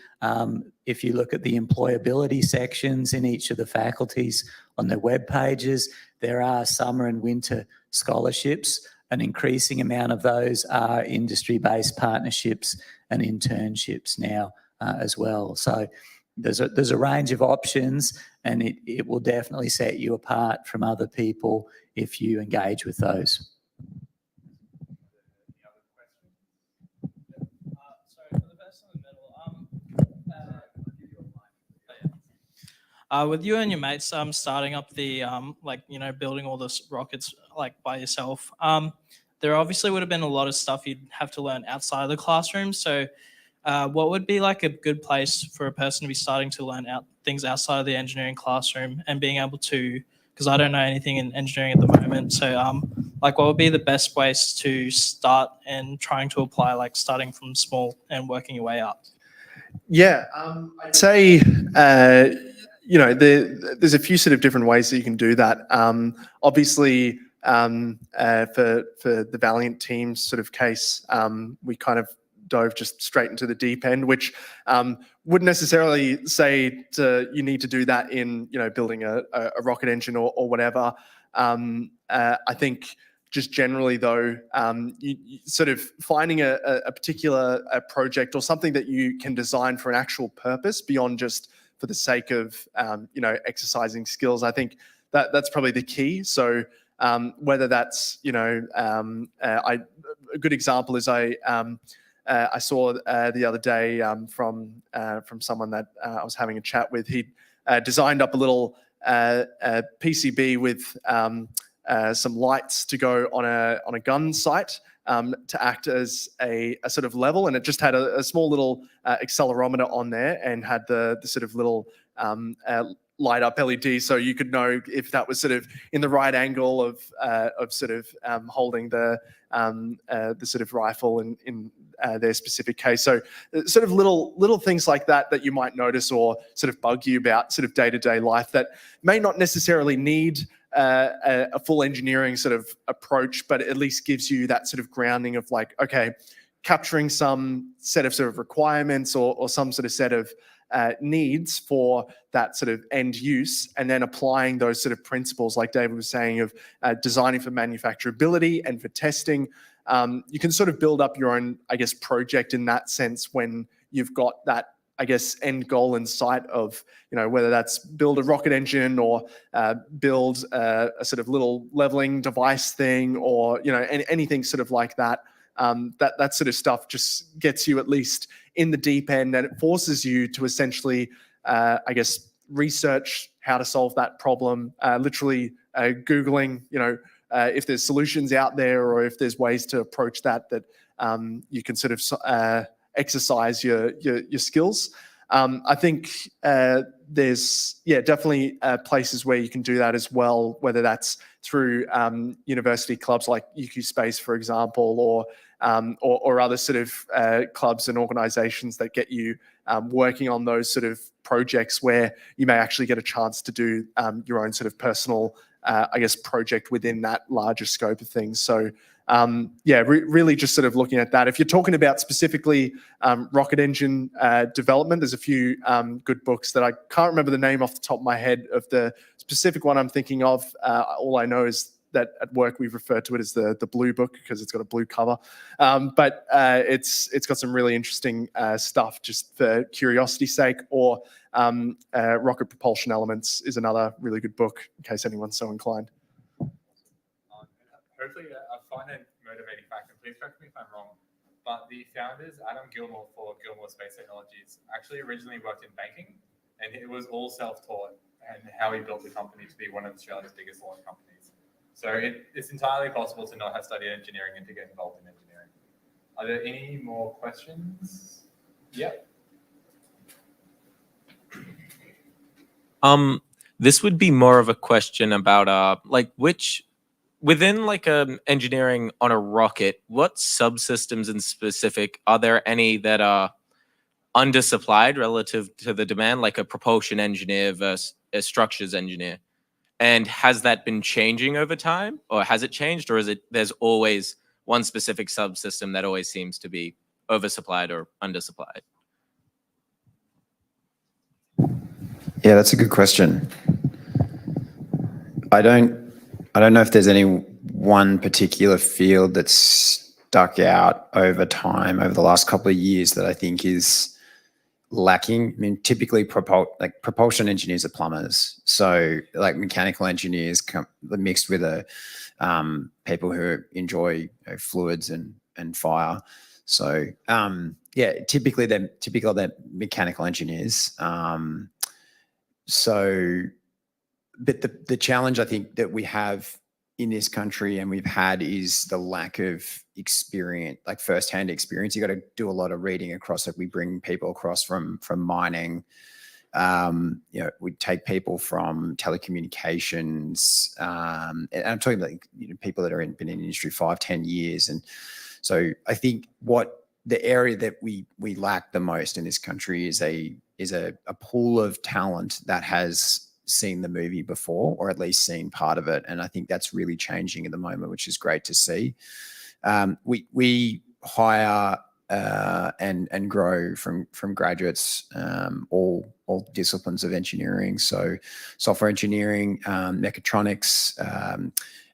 If you look at the employability sections in each of the faculties on their web pages, there are summer and winter scholarships. An increasing amount of those are industry-based partnerships and internships now as well. So there's a range of options, and it will definitely set you apart from other people if you engage with those. With you and your mates starting up the building all the rockets by yourself, there obviously would have been a lot of stuff you'd have to learn outside of the classroom. So what would be a good place for a person to be starting to learn things outside of the engineering classroom and being able to, because I don't know anything in engineering at the moment, so what would be the best place to start and trying to apply, starting from small and working your way up? I'd say there's a few sort of different ways that you can do that. Obviously, for the Valiant team's sort of case, we kind of dove just straight into the deep end, which wouldn't necessarily say you need to do that in building a rocket engine or whatever. I think just generally though, you sort of finding a particular project or something that you can design for an actual purpose beyond just for the sake of exercising skills. I think that's probably the key. So whether that's a good example is I saw the other day from someone that I was having a chat with. He'd designed up a little PCB with some lights to go on a gun sight to act as a sort of level, and it just had a small little accelerometer on there and had the sort of little light up LED, so you could know if that was sort of in the right angle of sort of holding the sort of rifle in their specific case. So sort of little things like that you might notice or sort of bug you about sort of day-to-day life that may not necessarily need a full engineering sort of approach, but at least gives you that sort of grounding of like, okay, capturing some set of sort of requirements or some sort of set of needs for that sort of end use, and then applying those sort of principles, like David was saying, of designing for manufacturability and for testing. You can sort of build up your own, I guess, project in that sense when you've got that, I guess, end goal in sight of, whether that's build a rocket engine or build a sort of little leveling device thing or, anything sort of like that. That sort of stuff just gets you at least in the deep end, and it forces you to essentially, I guess, research how to solve that problem, literally Googling, if there's solutions out there or if there's ways to approach that you can sort of exercise your skills. I think there's definitely places where you can do that as well, whether that's through university clubs like UQ Space, for example, or other sort of clubs and organizations that get you working on those sort of projects where you may actually get a chance to do your own sort of personal, I guess, project within that larger scope of things. So really just sort of looking at that. If you're talking about specifically rocket engine development, there's a few good books that I can't remember the name off the top of my head of the specific one I'm thinking of. All I know is that at work we've referred to it as the blue book because it's got a blue cover. But it's got some really interesting stuff just for curiosity's sake, or Rocket Propulsion Elements is another really good book in case anyone's so inclined. Hopefully a fun and motivating fact, and please correct me if I'm wrong, but the founders, Adam Gilmour for Gilmour Space Technologies, actually originally worked in banking, and it was all self-taught, and how he built the company to be one of Australia's biggest launch companies. So it's entirely possible to not have studied engineering and to get involved in engineering. Are there any more questions? Yep. This would be more of a question about within engineering on a rocket, what subsystems in specific, are there any that are undersupplied relative to the demand, like a propulsion engineer versus a structures engineer? And has that been changing over time, or has it changed, or is it there's always one specific subsystem that always seems to be oversupplied or undersupplied? Yeah, that's a good question. I don't know if there's any one particular field that's stuck out over time, over the last couple of years, that I think is lacking. I mean, typically propulsion engineers are plumbers, so like mechanical engineers mixed with people who enjoy fluids and fire. So typically they're mechanical engineers. But the challenge I think that we have in this country and we've had is the lack of experience, like firsthand experience. You got to do a lot of reading across it. We bring people across from mining. We take people from telecommunications, and I'm talking about people that are been in the industry 5-10 years. And so I think what the area that we lack the most in this country is a pool of talent that has seen the movie before, or at least seen part of it. And I think that's really changing at the moment, which is great to see. We hire and grow from graduates, all disciplines of engineering. So software engineering, mechatronics,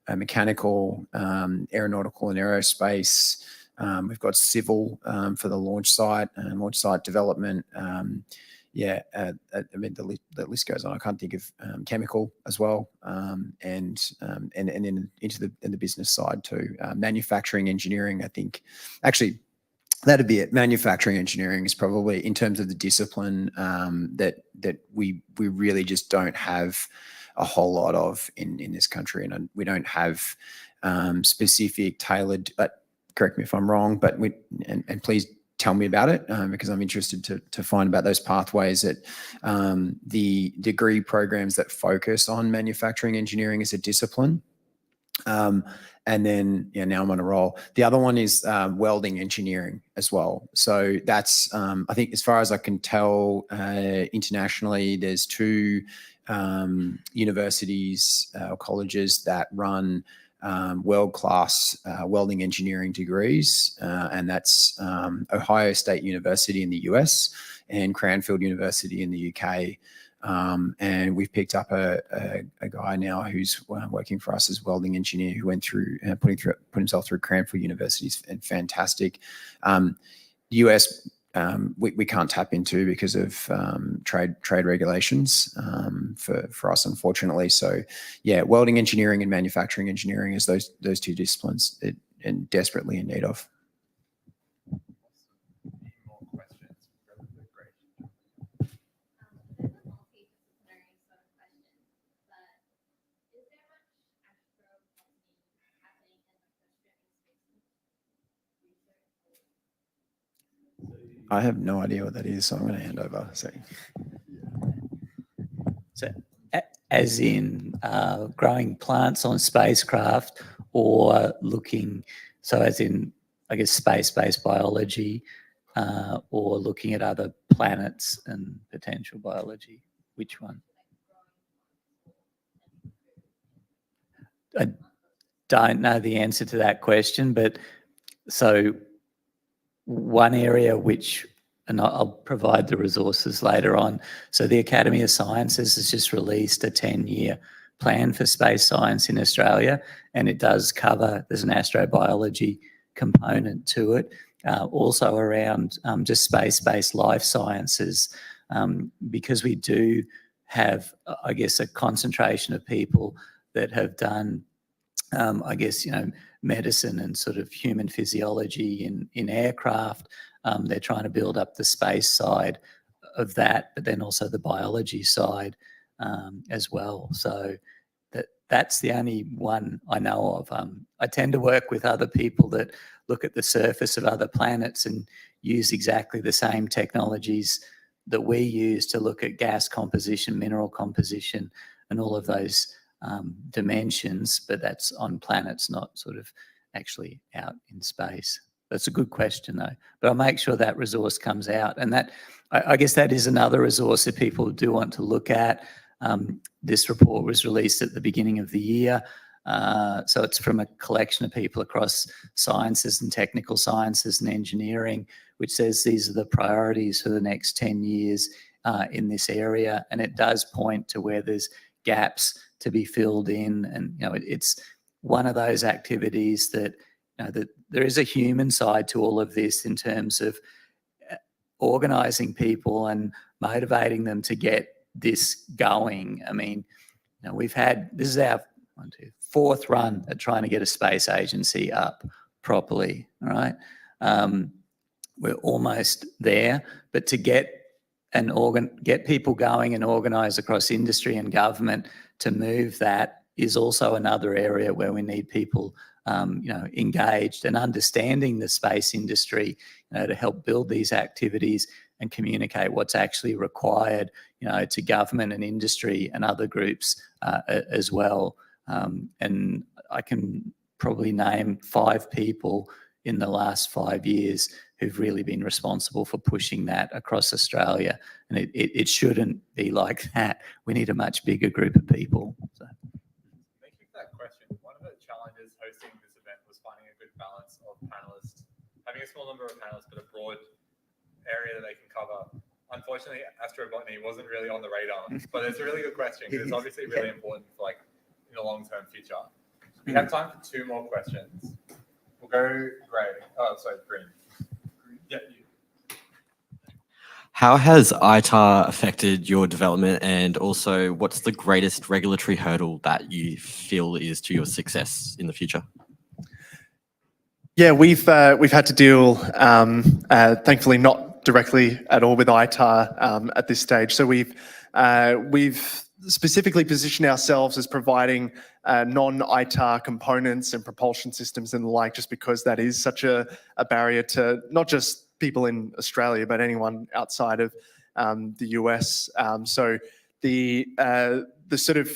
mechanical, aeronautical and aerospace. We've got civil for the launch site and launch site development. I mean, the list goes on. I can't think of chemical as well, and then into the business side too. Manufacturing, engineering. I think actually that'd be it. Manufacturing engineering is probably, in terms of the discipline, that we really just don't have a whole lot of in this country, and we don't have specific tailored. But correct me if I'm wrong, but and please tell me about it, because I'm interested to find about those pathways at the degree programs that focus on manufacturing engineering as a discipline. And then, now I'm on a roll. The other one is welding engineering as well. So that's, I think, as far as I can tell, internationally, there's two universities or colleges that run world-class welding engineering degrees, and that's Ohio State University in the US and Cranfield University in the UK. And we've picked up a guy now who's working for us as welding engineer, who went through put himself through Cranfield University, and fantastic. US we can't tap into because of trade regulations for us, unfortunately. So yeah, welding engineering and manufacturing engineering is those two disciplines and desperately in need of. I have no idea what that is, so I'm going to hand over. So, as in growing plants on spacecraft, or looking, so as in, I guess, space-based biology, or looking at other planets and potential biology. Which one? I don't know the answer to that question, but so one area which, and I'll provide the resources later on. So the Academy of Sciences has just released a 10-year plan for space science in Australia, and it does cover, there's an astrobiology component to it, also around just space-based life sciences, because we do have, I guess, a concentration of people that have done, I guess, medicine and sort of human physiology in aircraft. They're trying to build up the space side of that, but then also the biology side as well. So that's the only one I know of. I tend to work with other people that look at the surface of other planets and use exactly the same technologies that we use to look at gas composition, mineral composition, and all of those dimensions, but that's on planets, not sort of actually out in space. That's a good question, though. But I'll make sure that resource comes out. And that, I guess that is another resource that people do want to look at. This report was released at the beginning of the year. So it's from a collection of people across sciences and technical sciences and engineering, which says these are the priorities for the next 10 years in this area. And it does point to where there's gaps to be filled in. And, it's one of those activities that, that there is a human side to all of this in terms of organizing people and motivating them to get this going. I mean, we've had, this is our fourth run at trying to get a space agency up properly, all right? We're almost there, but to get people going and organize across industry and government to move that is also another area where we need people engaged and understanding the space industry, to help build these activities and communicate what's actually required, to government and industry and other groups as well. And I can probably name 5 people in the last 5 years who've really been responsible for pushing that across Australia. And it shouldn't be like that. We need a much bigger group of people. So. Thank you for that question. One of the challenges hosting this event was finding a good balance of panelists, having a small number of panelists, but a broad area that they can cover. Unfortunately, astrobotany wasn't really on the radar, but it's a really good question because it's obviously really important for in the long-term future. We have time for 2 more questions. We'll go green. Yeah. How has ITAR affected your development, and also what's the greatest regulatory hurdle that you feel is to your success in the future? Yeah, we've had to deal, thankfully not directly at all with ITAR at this stage. So we've specifically positioned ourselves as providing non-ITAR components and propulsion systems and the like, just because that is such a barrier to not just people in Australia, but anyone outside of the US. So the sort of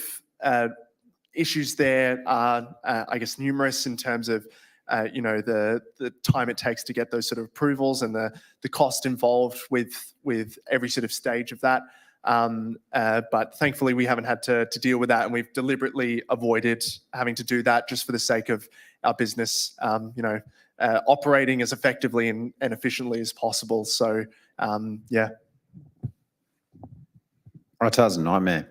issues there are, I guess, numerous in terms of the time it takes to get those sort of approvals and the cost involved with every sort of stage of that. But thankfully, we haven't had to deal with that, and we've deliberately avoided having to do that just for the sake of our business, operating as effectively and efficiently as possible. So, yeah. ITAR's a nightmare.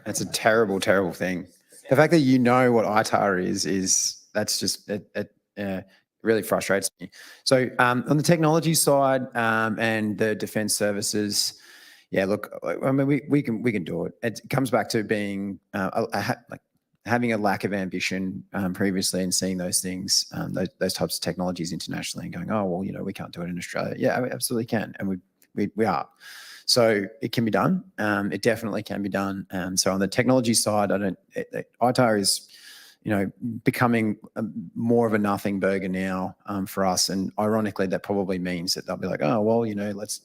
It's a terrible, terrible thing. The fact that you know what ITAR is that's just it really frustrates me. So on the technology side and the defence services, yeah, look, I mean, we can do it. It comes back to being like having a lack of ambition previously and seeing those things, those types of technologies internationally and going, oh well, we can't do it in Australia. Yeah, we absolutely can, and we are. So it can be done. It definitely can be done. So on the technology side, ITAR is, becoming more of a nothing burger now for us. And ironically, that probably means that they'll be like, oh, well, let's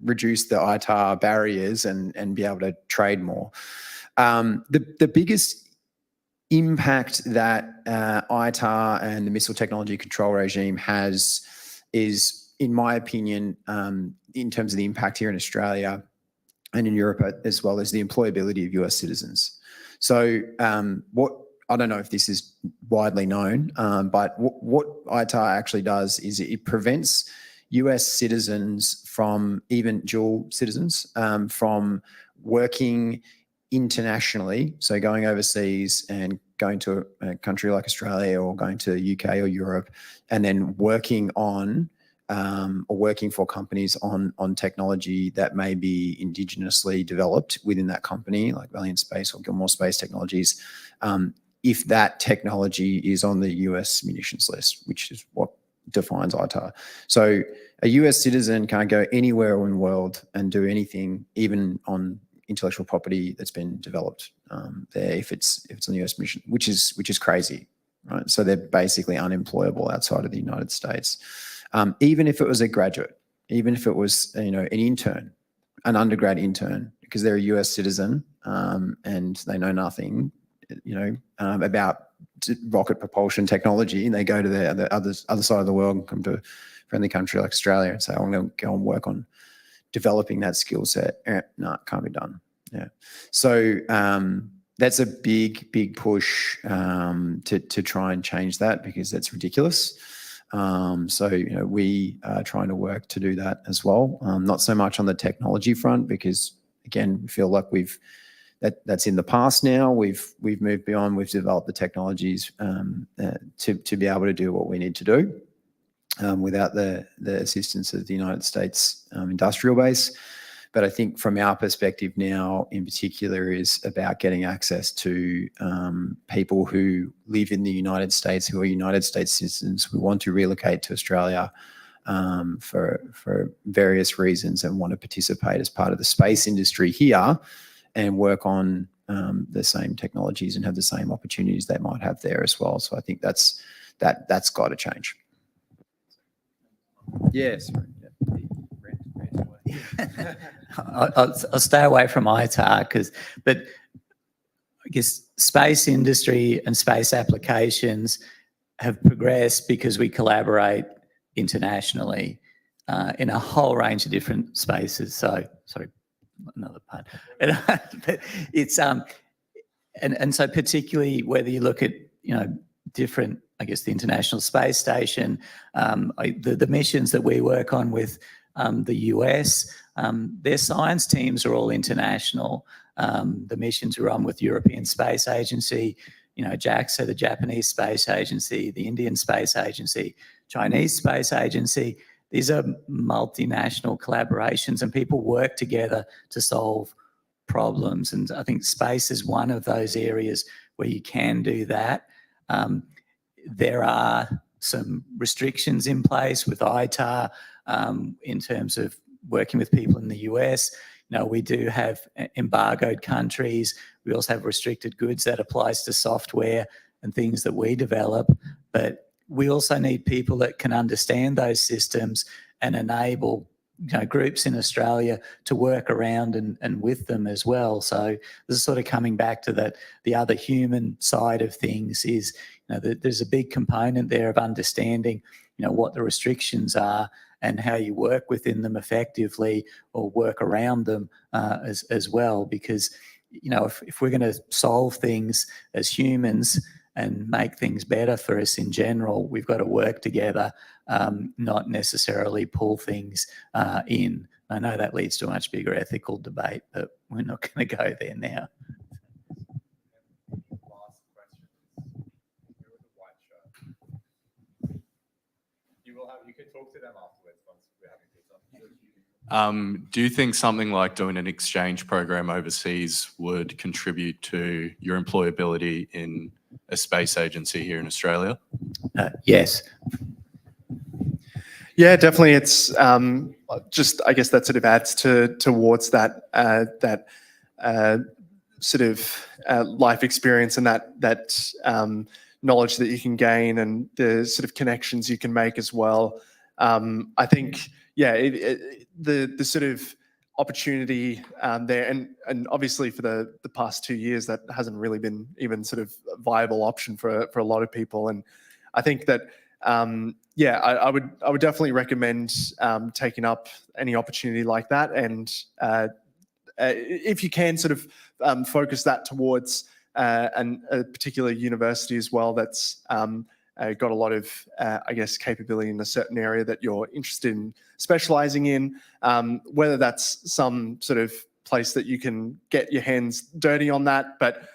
reduce the ITAR barriers and be able to trade more. The biggest impact that ITAR and the Missile Technology Control Regime has is, in my opinion, in terms of the impact here in Australia and in Europe, as well as the employability of US citizens. So I don't know if this is widely known, but what ITAR actually does is it prevents US citizens from, even dual citizens, from working internationally, so going overseas and going to a country like Australia or going to the UK or Europe, and then working on or working for companies on technology that may be indigenously developed within that company, like Valiant Space or Gilmore Space Technologies, if that technology is on the US munitions list, which is what defines ITAR. So a US citizen can't go anywhere in the world and do anything, even on intellectual property that's been developed there, if it's on the US mission, which is crazy, right? So they're basically unemployable outside of the United States. Even if it was a graduate, even if it was an intern, an undergrad intern, because they're a US citizen and they know nothing, about rocket propulsion technology, and they go to the other side of the world and come to a friendly country like Australia and say, I'm going to go and work on developing that skill set. No, it can't be done. Yeah. So that's a big push to try and change that, because that's ridiculous. So we are trying to work to do that as well. Not so much on the technology front, because again, we feel like that's in the past now. We've moved beyond. We've developed the technologies to be able to do what we need to do without the assistance of the United States industrial base. But I think from our perspective now, in particular, is about getting access to people who live in the United States, who are United States citizens, who want to relocate to Australia for various reasons and want to participate as part of the space industry here and work on the same technologies and have the same opportunities they might have there as well. So I think that's got to change. Yes. I'll stay away from ITAR but I guess space industry and space applications have progressed because we collaborate internationally in a whole range of different spaces. So, sorry, another part. But it's and so particularly whether you look at different, I guess, the International Space Station, the missions that we work on with the US, their science teams are all international. The missions we're on with European Space Agency, JAXA, the Japanese Space Agency, the Indian Space Agency, Chinese Space Agency. These are multinational collaborations, and people work together to solve problems. And I think space is one of those areas where you can do that. There are some restrictions in place with ITAR in terms of working with people in the US. We do have embargoed countries. We also have restricted goods that applies to software and things that we develop. But we also need people that can understand those systems and enable groups in Australia to work around and with them as well. So this is sort of coming back to that. The other human side of things is, there's a big component there of understanding, what the restrictions are and how you work within them effectively or work around them as well. Because, if we're going to solve things as humans and make things better for us in general, we've got to work together, not necessarily pull things in. I know that leads to a much bigger ethical debate, but we're not going to go there now. Last question. Who with the white shirt? You can talk to them afterwards once we're having pizza. Do you think something like doing an exchange program overseas would contribute to your employability in a space agency here in Australia? Yes. Yeah, definitely. It's just, I guess that sort of adds towards that sort of life experience and that knowledge that you can gain and the sort of connections you can make as well. I think, the sort of opportunity there, and obviously for the past 2 years, that hasn't really been even sort of a viable option for a lot of people. And I think that, I would definitely recommend taking up any opportunity like that. And if you can sort of focus that towards a particular university as well, that's got a lot of, capability in a certain area that you're interested in specializing in, whether that's some sort of place that you can get your hands dirty on that, but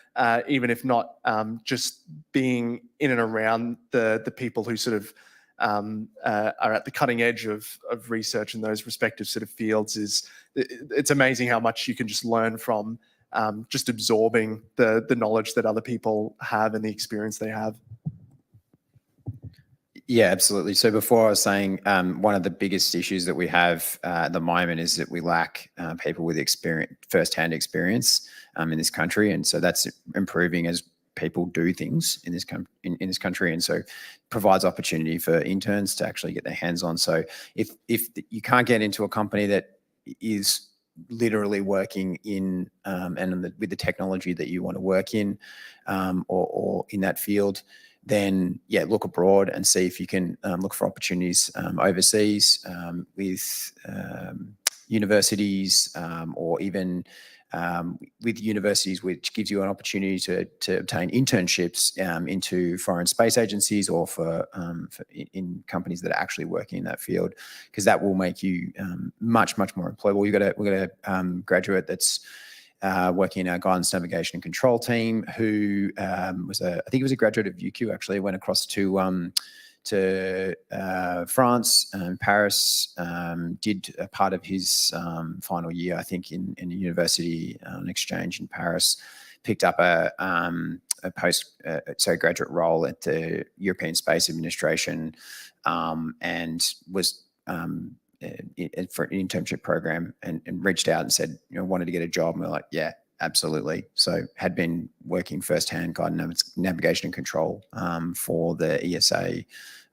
even if not, just being in and around the people who sort of are at the cutting edge of research in those respective sort of fields it's amazing how much you can just learn from just absorbing the knowledge that other people have and the experience they have. Yeah, absolutely. So before I was saying, one of the biggest issues that we have at the moment is that we lack people with first-hand experience in this country, and so that's improving as people do things in this country, and so provides opportunity for interns to actually get their hands on. So if you can't get into a company that is literally working in with the technology that you want to work in, or in that field, then look abroad and see if you can look for opportunities overseas with universities, or even with universities, which gives you an opportunity to obtain internships into foreign space agencies or for in companies that are actually working in that field, because that will make you much more employable. We've got a graduate that's working in our guidance, navigation, and control team, who I think he was a graduate of UQ. Actually, went across to France and Paris. Did a part of his final year, I think, in a university on exchange in Paris. Picked up a graduate role at the European Space Administration, and was for an internship program, and reached out and said, wanted to get a job. And we're like, yeah, absolutely. So had been working firsthand guidance, navigation and control for the ESA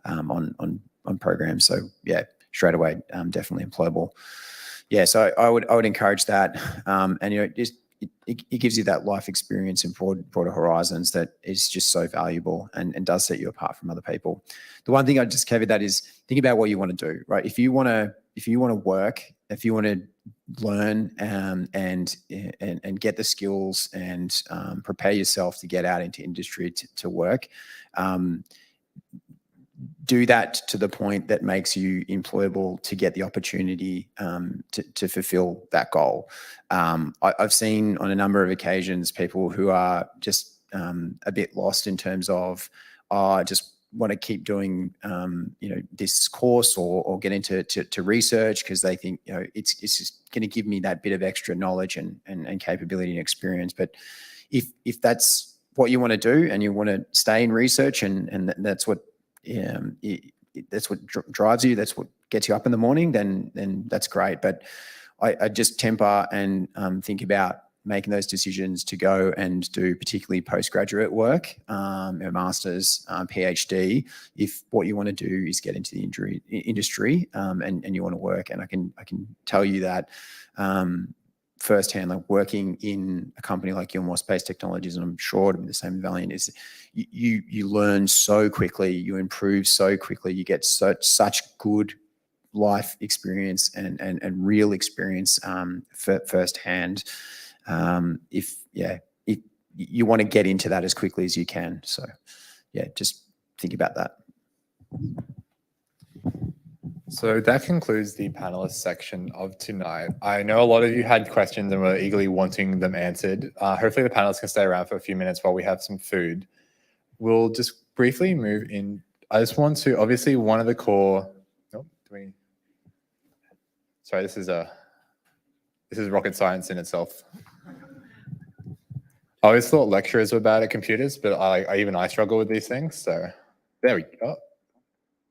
on programs. So yeah, straight away, definitely employable. Yeah, so I would encourage that, and just it gives you that life experience and broader horizons that is just so valuable and does set you apart from other people. The one thing I just caveat that is think about what you want to do, right? If you want to work, if you want to learn and get the skills and prepare yourself to get out into industry to work, do that to the point that makes you employable to get the opportunity to fulfill that goal. I've seen on a number of occasions people who are just a bit lost in terms of, I just want to keep doing this course or get into research because they think it's just going to give me that bit of extra knowledge and capability and experience. But if that's what you want to do and you want to stay in research and that's what that's what drives you, that's what gets you up in the morning, then that's great. But I just temper and think about making those decisions to go and do particularly postgraduate work, a master's, PhD, if what you want to do is get into the industry and you want to work. And I can tell you that firsthand, like working in a company like Gilmore Space Technologies, and I'm sure it'll be the same in Valiant, is you learn so quickly, you improve so quickly, you get such good life experience and real experience firsthand. If you want to get into that as quickly as you can. So yeah, just think about that. So that concludes the panelist section of tonight. I know a lot of you had questions and were eagerly wanting them answered. Hopefully the panelists can stay around for a few minutes while we have some food. We'll just briefly move in. I just want to, obviously one of the core, sorry, this is rocket science in itself. I always thought lecturers were bad at computers, but even I struggle with these things. So there we go.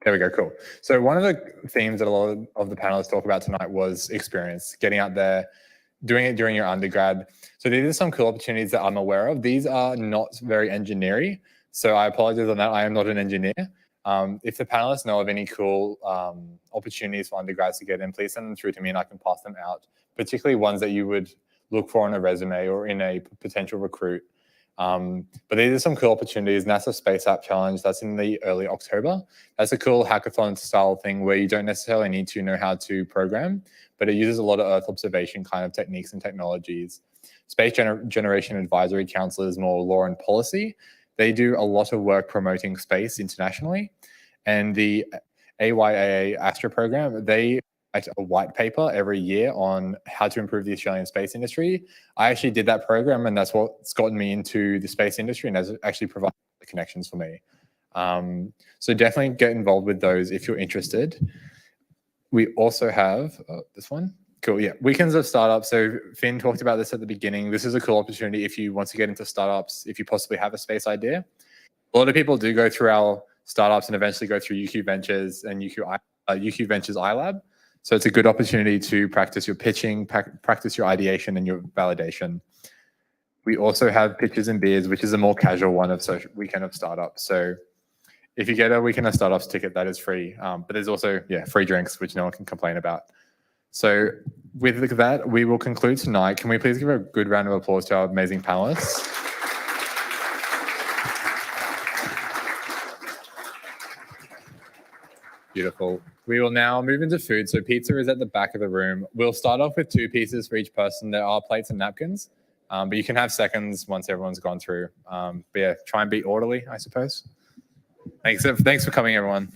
There we go, cool. So one of the themes that a lot of the panelists talk about tonight was experience, getting out there, doing it during your undergrad. So these are some cool opportunities that I'm aware of. These are not very engineering, so I apologize on that. I am not an engineer. If the panelists know of any cool opportunities for undergrads to get in, please send them through to me and I can pass them out, particularly ones that you would look for on a resume or in a potential recruit. But these are some cool opportunities. NASA Space App Challenge, that's in the early October. That's a cool hackathon style thing where you don't necessarily need to know how to program, but it uses a lot of Earth observation kind of techniques and technologies. Space Generation Advisory Council is more law and policy. They do a lot of work promoting space internationally. And the AYAA Astra program, they write a white paper every year on how to improve the Australian space industry. I actually did that program, and that's what's gotten me into the space industry and has actually provided the connections for me. So definitely get involved with those if you're interested. We also have this one. Cool, yeah. Weekends of Startups. So Finn talked about this at the beginning. This is a cool opportunity if you want to get into startups, if you possibly have a space idea. A lot of people do go through our startups and eventually go through UQ Ventures and UQ Ventures iLab. So it's a good opportunity to practice your pitching, practice your ideation and your validation. We also have Pitches and Beers, which is a more casual one of Weekend of Startups. So if you get a Weekend of Startups ticket, that is free. But there's also, free drinks, which no one can complain about. So with that, we will conclude tonight. Can we please give a good round of applause to our amazing panelists? Beautiful. We will now move into food. So pizza is at the back of the room. We'll start off with 2 pieces for each person. There are plates and napkins, but you can have seconds once everyone's gone through. But yeah, try and be orderly, I suppose. Thanks for coming, everyone.